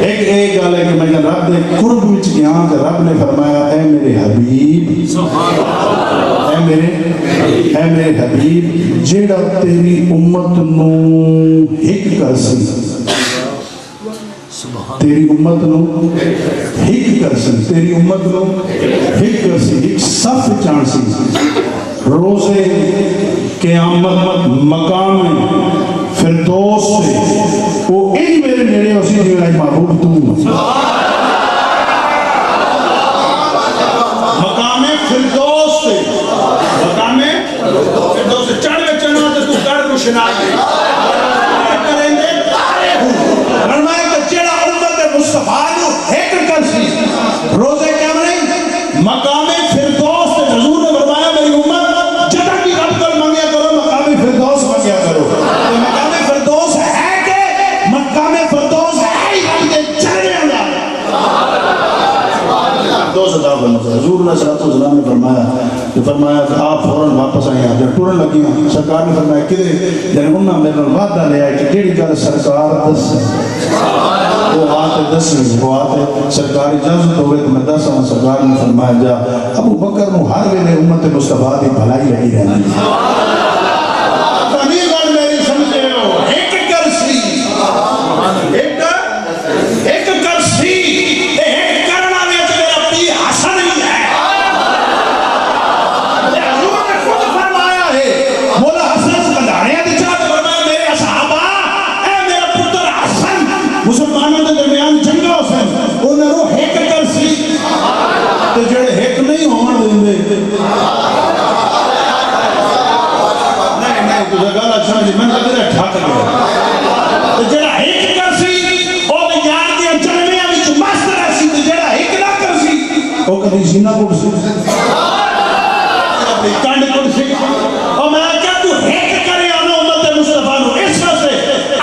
ایک گل ہے کہ میں رب دے قرب وچ گیا کہ رب نے فرمایا اے میرے حبیب، اے میرے حبیب جیڑا تیری امت نو ہک کر سی، تیری امت نو ہک کر سی، تیری امت نو ہک کر سی، ایک صف چان سی، روزے قیامت مقام فردوس سے وہ ان میرے نیڑے اسی جو ہے محبوب تو مقام فردوس سے، مقام فردوس سے چڑھ کے چنا تو کر روشنائی کریں گے، فرمایا حضور علیہ السلام نے فرمایا کہ آپ فوراً واپس آئے ہیں جب ٹورن لگی ہیں سرکار نے فرمایا کہ جن انہوں نے میرے وعدہ لیا ہے کہ کیڑی گل سرکار دس وہ آتے 10 وہ آتے سرکار اجازت ہوئے تو میں 10 آؤں سرکار نے فرمایا جا ابو بکر نو ہر ویلے امت مصطفیٰ کی بھلائی رہی رہی مسلمانوں کے درمیان جنگا حسین انہوں نے ہیک کر سی تو جڑے ہیک نہیں ہون دیں دے نہیں تو جگہ اچھا جی میں کہتے ہیں ٹھاک گیا تو جڑا ہیک کر سی اور یار دیا جنگیاں وچ مست رہ سی تو جڑا ہیک نہ کر سی وہ کدی سینہ کو سی کانڈ کو سی اور میں کیا تو ہیک کرے آنو امت مصطفیٰ نو اس واسطے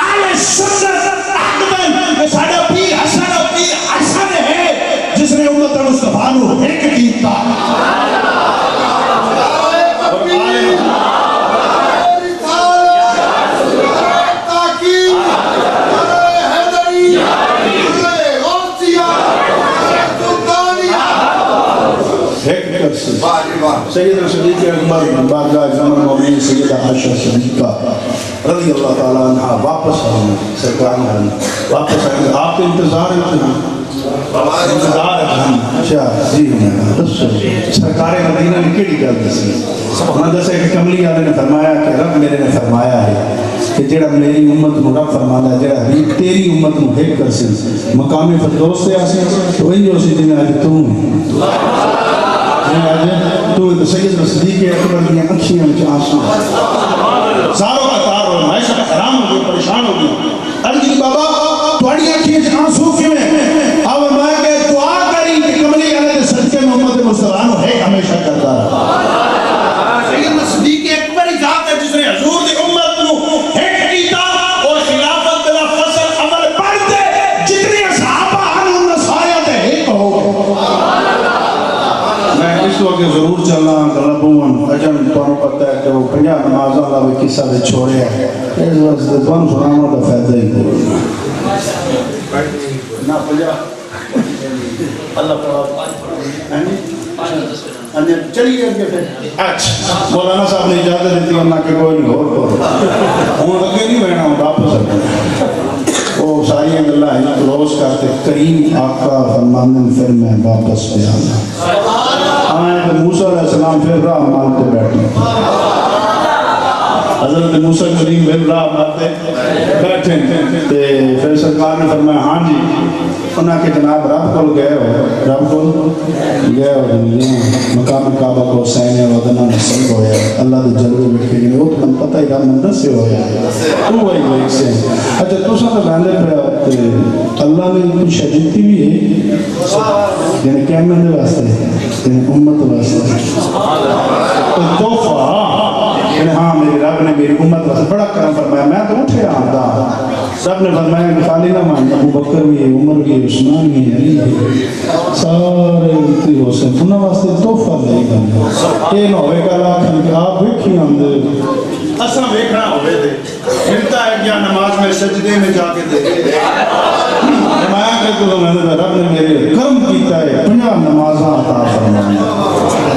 آل سنت ساڑھا پیر حسن ہے جس نے امت مصطفیٰ نو ایک کیتا سیدنا صدیق اکبر بارگاہ زمان مومنین سیدہ عائشہ صدیقہ رضی اللہ تعالیٰ عنہ واپس آئیں سرکار نے واپس آئیں آپ کے انتظار اچھا جی سرکار مدینہ نے کیڑی گل دسی انہوں نے دسا کہ کملی والے نے فرمایا کہ رب میرے نے فرمایا ہے کہ جڑا میری امت نو رب فرمانا ہے جڑا حبیب تیری امت نو ہیک کر سی مقام فردوس سے آسی تو وہی ہو سی جنہیں آج تو سیدنا صدیق اکبر کی اکھیاں میں آنسو ساروں کا تار ہو معاشرہ کا حرام ہو گیا پریشان ہو گیا عرض کی بابا تھوڑی اکھیاں میں آنسو کیوں ہیں اب میں کہ دعا کری کہ کملی علیہ کے صدقے میں امت مصطفیٰ نو ہے ہمیشہ کرتا رہا سیدنا صدیق اکبر ہی ذات ہے جس نے حضور دی امت نو ہیک کیتا اور خلافت بلا فصل عمل پڑھتے جتنی صحابہ ہن ان سارے تے ہیک ہو اس وقت ضرور چلنا غلبون اجن تو پتہ ہے کہ وہ 50 نمازوں کا بھی قصہ دے چھوڑے ہیں اس وقت سے دون سنانا کا فائدہ ہی کوئی نہ 50 اللہ تعالیٰ چلی گئے پھر اچھا مولانا صاحب نے اجازت دیتی ورنہ کہ کوئی نہیں ہوں اگے نہیں بہنا ہوں واپس وہ ساری اللہ ہی کلوز کرتے کریم آقا فرماندن پھر میں واپس پہ آنا آئے تو موسیٰ علیہ السلام پھر راہ مانتے بیٹھے حضرت موسیٰ کریم پھر راہ مانتے بیٹھے پھر سرکار نے فرمایا ہاں جی انہاں کے جناب رب کو گئے ہو مقام کعبہ کو حسین ودنہ نصیب ہویا اللہ دے جلوے بیٹھے گئے وہ تو من پتہ ہی رب مندر سے ہویا تو وہی وہی سے اچھا تو سا تو بیندے پہ اللہ نے کچھ شجیتی بھی ہے یعنی قیامت واسطے یعنی امت واسطے تحفہ یعنی ہاں میرے رب نے میری امت واسطے بڑا کرم فرمایا میں تو اٹھے آتا رب نے فرمایا کہ خالی نہ مان ابو بکر بھی ہے عمر بھی ہے عثمان بھی ہے علی ہے سارے امتی ہو سے انہاں واسطے تحفہ لے گا یہ نہ ہوئے گا لاکھن کہ آپ ویکھی ہم اساں ویکھنا ہوئے دے ملتا ہے کیا نماز میں سجدے میں جا کے دے فرمایا کہ تو میں نے رب نے میرے کرم کیتا ہے 50 نمازاں عطا فرمایا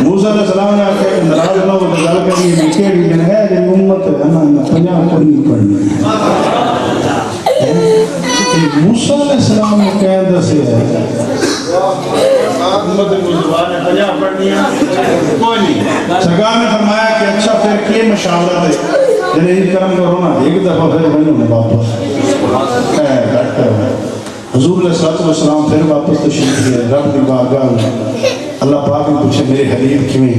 موسیٰ علیہ السلام نے کہا کہ نراز اللہ و تجال کے لیے نکے بھی دن ہے جن امت ہے نا 50 کو نہیں پڑھنی موسیٰ علیہ السلام نے کہا دسے ہے امت مصطفیٰ نے 50 پڑھنی ہے کوئی نہیں سرکار نے فرمایا کہ اچھا پھر یہ مشاورت ہے جنہیں کرم کرو نا ایک دفعہ پھر بنو نا واپس حضور علیہ السلام پھر واپس تشریف لے رب کی بارگاہ میں اللہ پاک نے پوچھے میرے حبیب کیویں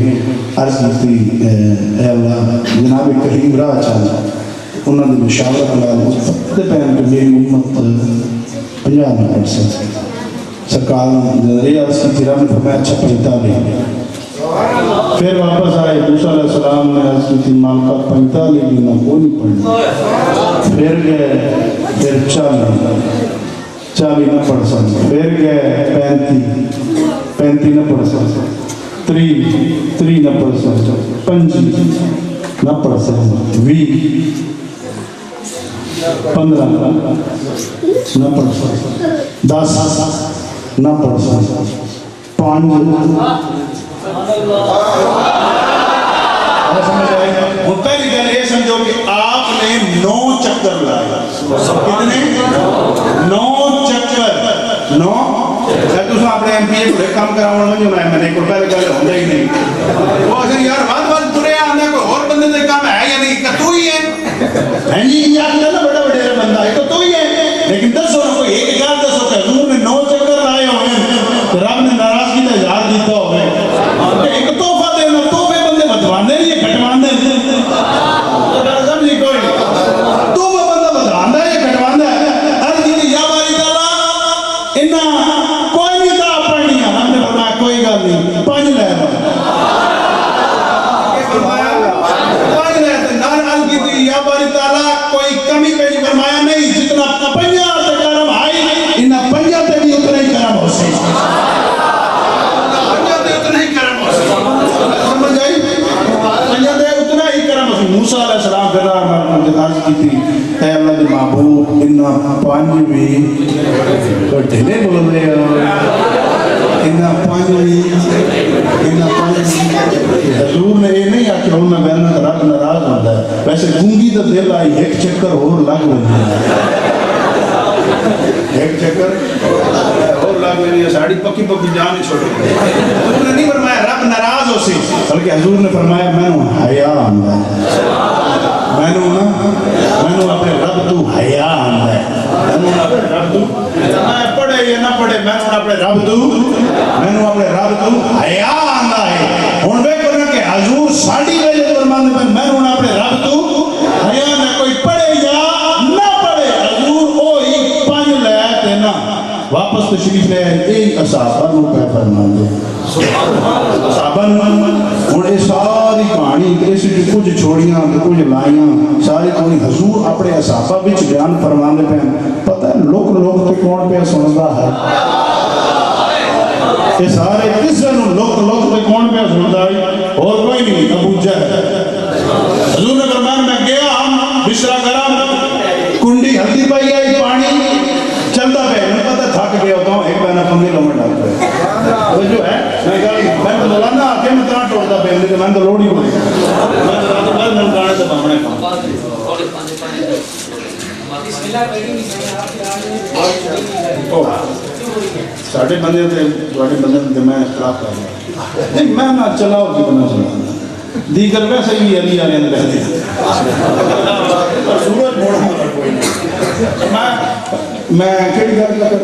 عرض کی اے اللہ جناب کریم راہ چاہنا انہوں نے مشاورت لگا فتح پہن کہ میری امت 50 نہ پڑھ سکتی سرکار نے یہ عرض کی تھی رب نے فرمایا اچھا 45 پھر واپس آئے موسیٰ علیہ السلام نے عرض کی تھی مالکہ 45 بھی نہ کوئی نہیں پڑھنا پھر گئے پھر 40 نہ پڑھ سکتے پھر گئے 35 نہ پڑھ سکتے 3 90%, 5 90%, 20 15 90%, 10 90%, 5 ہوں پہلی گل یہ سمجھو کہ آپ نے 9 چکر لائے. کتنے؟ 9 چکر. 9 اپنے ایم پی اے کو کام کراؤ میں کوئی پہلے گل ہوتا ہی نہیں. وہ آخر یار بعد تریا آنا کوئی اور بندے کا کام ہے یا نہیں, تو ہی ہے جی یار بڑا وڈیرا بندہ ہے تو ہی ہے. لیکن دسو نا کوئی ایک گل دسو کہ حضور نے 9 چکر لائے ہوئے تو رب نے ناراضگی کا اظہار دیتا ہوئے. ایک تحفہ دینا, تحفے بندے بدوانے نہیں کٹوانے سمجھی کوئی تحفہ بندہ بدوانا ہے کٹوانا ہے. ہر چیز یا باری تعالیٰ انہاں کوئی نہیں تھا پڑھنی ہے. ہم نے فرمایا کوئی گل نہیں 5 لے یا باری تعالیٰ کوئی کمی پیش فرمایا نہیں. جتنا 50 سے کرم آئی انہاں 50 سے بھی اتنا ہی کرم ہو سی. 50 سے اتنا ہی کرم ہو سی. سمجھ آئی؟ 50 سے اتنا ہی کرم ہو سی. موسیٰ علیہ السلام پھر عرض کی تھی اے اللہ کے محبوب انہاں 5 بھی ڈھیلے بول رہے ہیں. انہاں 5 حضور نے یہ نہیں آکھیا ہوں میں بہن رب ناراض ہوتا ہے. ویسے گونگی تو دل آئی ایک چکر اور لگ ہوئی ہے. ایک چکر اور لگ ہوئی ہے. ساڑی پکی پکی جان ہی چھوڑی. حضور نے نہیں فرمایا رب ناراض ہو سی, بلکہ حضور نے فرمایا میں نے حیا آندا ہے. میں نے اپنے رب تو حیا آندا ہے. میں اپنے رب تو پڑھے یا نہ پڑھے میں اپنے رب تو حیا آندا ہے. ہن ویکھو نا کہ حضور ساڈی وجہ فرماندے پے میں اپنے رب تو حیا نہ کوئی پڑھے یا نہ پڑھے. حضور وہی 5 لے تے نا واپس تشریف لے آئے. صحابہ نو پہ فرماندے صحابہ نو ہن یہ ساری کہانی اس کچھ چھوڑیاں کچھ لائیاں ساری کوئی حضور اپنے صحابہ وچ بیان فرماندے پے. پتہ ہے لوک تے کون پہ سندا ہے؟ یہ سارے کسے نو لوک تے کون پہ سندا ہے؟ اور کوئی نہیں, ابو جہل. حضور نے فرمایا میں گیا ہم بشرا گرم کنڈی ہلدی پائی آئی پانی چلتا پہ میں پتہ تھک گیا ہوتا ہوں. ایک بہنا 15 کلومیٹر ڈالتا ہے وہ جو ہے میں تو مولانا آگے میں طرح ٹوڑتا پہ میں تو لوڑ ہی ہوئی میں تو رات بعد میں گانے سے بامنے کھاؤں. ساڑھے بندے تھے میں اختلاف کر رہا نہیں میں نہ چلاؤ کتنا چلا دیگر ویسے ہی علی آنے رہ دیا سورج موڑا کوئی نہیں. میں کھڑی گھر لگا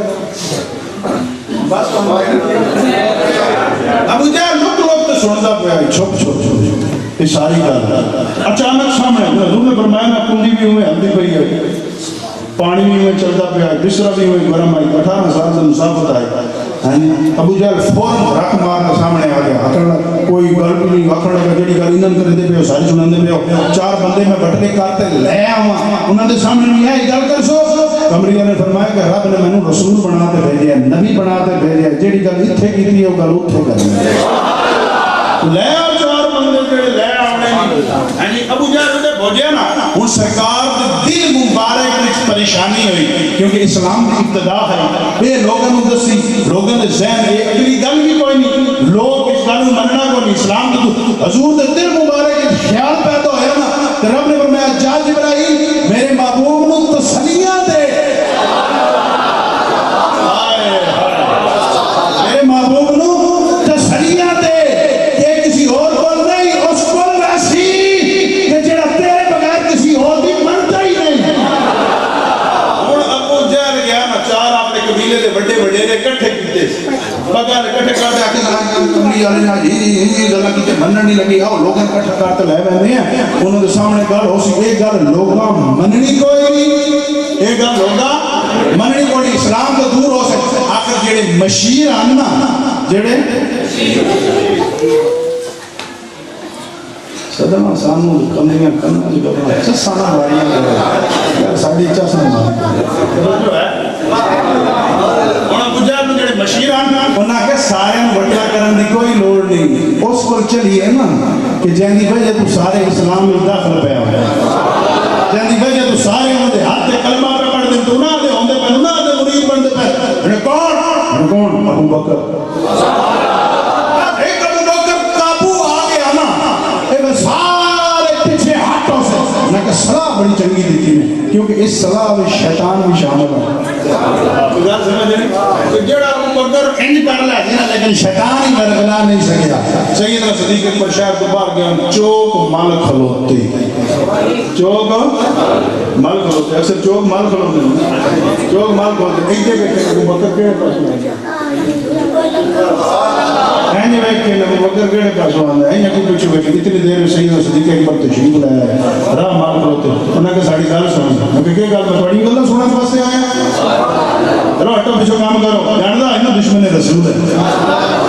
بس ابو جہل لوگ تو سنتا پیا چھپ یہ ساری گل اچانک سامنے حضور نے فرمایا میں کنڈی بھی ہوئے ہلدی پئی ہے پانی بھی ہوئے چلتا پیا بستر بھی ہوئے گرم آئی 18 سال سے مسافت آئی. ابو جہل فوراً رکھ مارنا سامنے آ گیا. کوئی گل بھی نہیں آخر لگا جڑی گل انہوں نے کرتے پے ساری سناندے پے. 4 بندے میں بٹلے کرتے لے آواں انہوں نے سامنے نہیں آئی گل کر سو. قمریہ نے فرمایا کہ رب نے مینوں رسول بنا کے بھیجیا نبی بنا کے بھیجیا جڑی گل اتنے کی وہ گل اتنے کرنی لے آؤ. 4 بندے جڑے لے آنے ابو جہل نے بھوجیا نا ہوں سرکار دل مبارک وچ پریشانی ہوئی کیونکہ اسلام کی ابتدا ہے. یہ لوگوں نے دسی لوگوں نے ذہن یہ اگلی گل بھی کوئی نہیں لوگ اس گل مننا کو نہیں. اسلام تو حضور دے دل مبارک خیال پیدا ہوا نا تو رب نے فرمایا جا جبرائیل میرے محبوب نو تسلیاں دے. میرے محبوب نو تسلیاں دے کہ کسی اور کو نہیں اس کو ویسی کہ جڑا تیرے بغیر کسی اور بھی منتا ہی نہیں. ہوں ابو جہل گیا نا 4 اپنے قبیلے کے بڑے وڈیرے اکٹھے کیتے بغیر اکٹھے کرتے آ کے کملی والے نے یہ گلاں کیتے منن نہیں لگی. آؤ لوگوں اکٹھا کرتے لے بہنے ہیں انہوں نے سامنے گل ہو سی. یہ گل لوگاں مننی کوئی نہیں. یہ گل لوگاں مننی کوئی اسلام تو دور ہو سکتے. آخر جڑے مشیر ہیں نا جڑے صدمہ سانو کمیاں کرنا جو سانا واریاں یار ساڈی چا سنا جو ہے ہن ابو جہل جڑے مشیر ہیں انہاں کہ سارے وٹا کرن دی کوئی لوڑ نہیں. کہ جن کی وجہ تو سارے اسلام میں داخل پیا ہوا جن کی وجہ تو سارے انہوں نے ہاتھ سے کلمہ پہ پڑھ دیں تو انہوں نے ہوندے پہ انہوں نے مرید بندے پہ کون ابو بکر ایک ابو بکر قابو آ گیا نا ایک سارے پیچھے ہاتھوں سے انہوں نے صلاح بڑی چنگی دیتی ہے کیونکہ اس صلاح میں شیطان بھی شامل ہے جڑا ابو بکر انج کر لیا جنا لیکن شیطان ہی برگلا نہیں سکیا سیدنا صدیق اکبر شاہ کو باہر گیا چوک مال کھلوتے چوک مال کھلوتے اکثر چوک مال کھلوتے چوک مال کھلوتے ایک جگہ کہ ابو بکر کے پاس اینجے بیٹھ کے ابو بکر کے پاس آندا ہے اینجے پیچھے بیٹھ کے اتنی دیر سیدنا صدیق اکبر تشریف لایا ہے راہ مال کھلوتے انہاں نے ساری گل سن کہ کیا گل میں بڑی گل سننے واسطے آیا چلو ہٹو پیچھے کام کرو جاندا ہے دشمن رسول ہے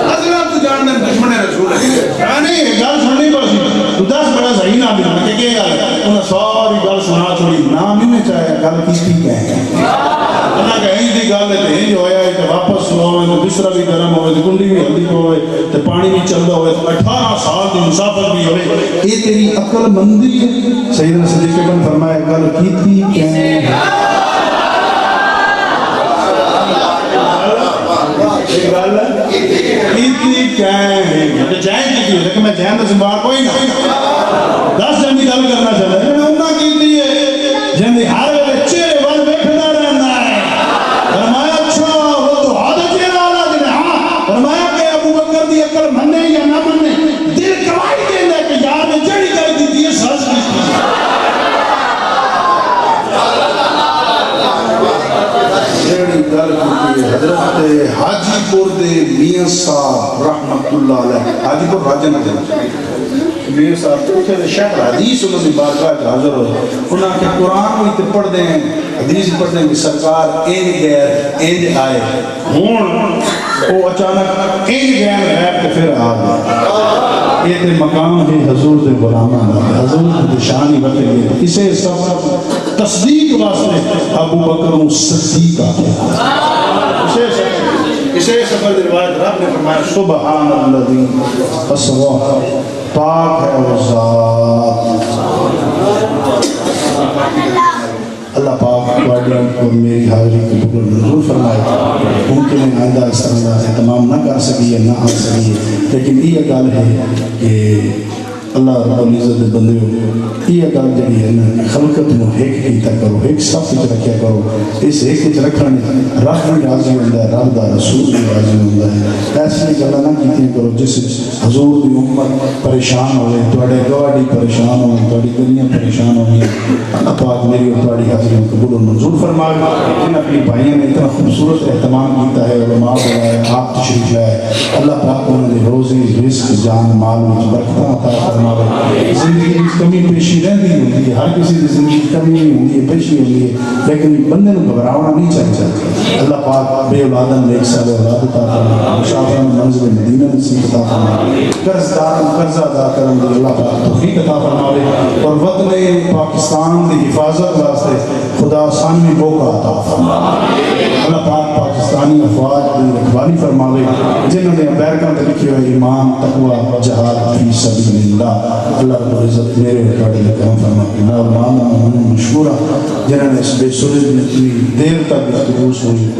حضرت تو جاندا دشمن رسول ہے یعنی گل سننی پڑی تو دس بڑا صحیح نہ ملا کہ کیا گل انہاں ساری گل سنا چھوڑی نام ہی نہیں چاہیا گل کیتی کہ انہاں کہیں دی گل تے ہی ہویا ہے کہ واپس سناوے تو بستر بھی گرم ہوے تے کنڈی بھی ہلدی ہوے تے پانی بھی چلدا ہوے تے 18 سال دی مسافر بھی ہوے اے تیری عقل مندی ہے سیدنا صدیق نے فرمایا گل کیتی کہ گل کیتی کہ ہے جائیں کی لیکن میں جائیں تو سنبھال کوئی نہ 10 جن کی گل کرنا چاہتا ہے میں انہاں کیتی ہے جن دی ہر ویلے چہرے وال بیٹھدا رہندا ہے فرمایا اچھا وہ تو عادت ہے والا دل ہاں فرمایا کہ ابو بکر دی عقل مننے یا نہ مننے دل گواہی دیندا کہ یار نے جڑی گل کیتی ہے سچ کیتی جڑی گل کیتی ہے حضرت حاجی پور دے میاں صاحب رحمت اللہ علیہ حاجی پور راجن دے میاں صاحب تو تھے شیخ حدیث انہوں نے بارگاہ میں حاضر ہوئے انہوں نے قرآن میں تے پڑھ دیں حدیث پڑھ دیں کہ سرکار این گیر این آئے ہون وہ اچانک این گیر غیب کے پھر آ گئے یہ تے مقام ہے حضور دے غلامہ حضور دے شانی بتے گئے اسے سب تصدیق واسطے ابو بکر صدیق آتے اسے سفر روایت رب نے فرمایا سبحان الذی اسری پاک ہے وہ ذات اللہ پاک تواڈی اور میری حاضری کو قبول منظور فرمائے ممکن ہے آئندہ اس طرح سے تمام نہ کر سکی ہے نہ آ سکی ہے لیکن یہ گل ہے کہ اللہ رب العزت دے بندے ہو یہ گل جڑی ہے نا خلقت نو ایک کیتا کرو ایک صف وچ رکھیا کرو اس ایک وچ رکھنے رب بھی راضی ہوندا ہے رب دا رسول بھی راضی ہوندا ہے ایسی گلاں نہ کیتیاں کرو جس حضور دی امت پریشان ہوئے تواڈے گواہی پریشان ہوئے تواڈی دنیا پریشان ہوئی اللہ پاک میری اور تواڈی حاضری کو قبول و منظور فرمائے جن اپنی بھائیوں نے اتنا خوبصورت اہتمام کیتا ہے علماء بلائے آپ تشریف لائے اللہ پاک انہوں نے روزی رزق جان مال وچ برکتاں عطا فرمائے زندگی کی کمی پیشی رہتی ہوتی ہے ہر کسی کی زندگی کی کمی نہیں ہوتی ہے پیشی ہوتی ہے لیکن بندے کو گھبرانا نہیں چاہیے اللہ پاک بے اولادن ایک سال اولاد عطا فرمائے مسافروں منزل مدینہ نصیب عطا فرمائے قرض داروں قرض ادا کرن دی اللہ پاک توفیق عطا فرمائے اور وطن پاکستان دی حفاظت واسطے خدا ثانی موقع عطا فرمائے اللہ پاک پاکستانی افواج کی رکھوالی فرمائے جنہوں نے امریکہ میں لکھے ہوئے ایمان تقوی جہاد فی سبیل اللہ اللہ رب العزت میرے ریکارڈ میں کرم فرمائے اور مانا مشہورہ جنہوں نے اس بے سرد میں دیر تک گفتگو سنی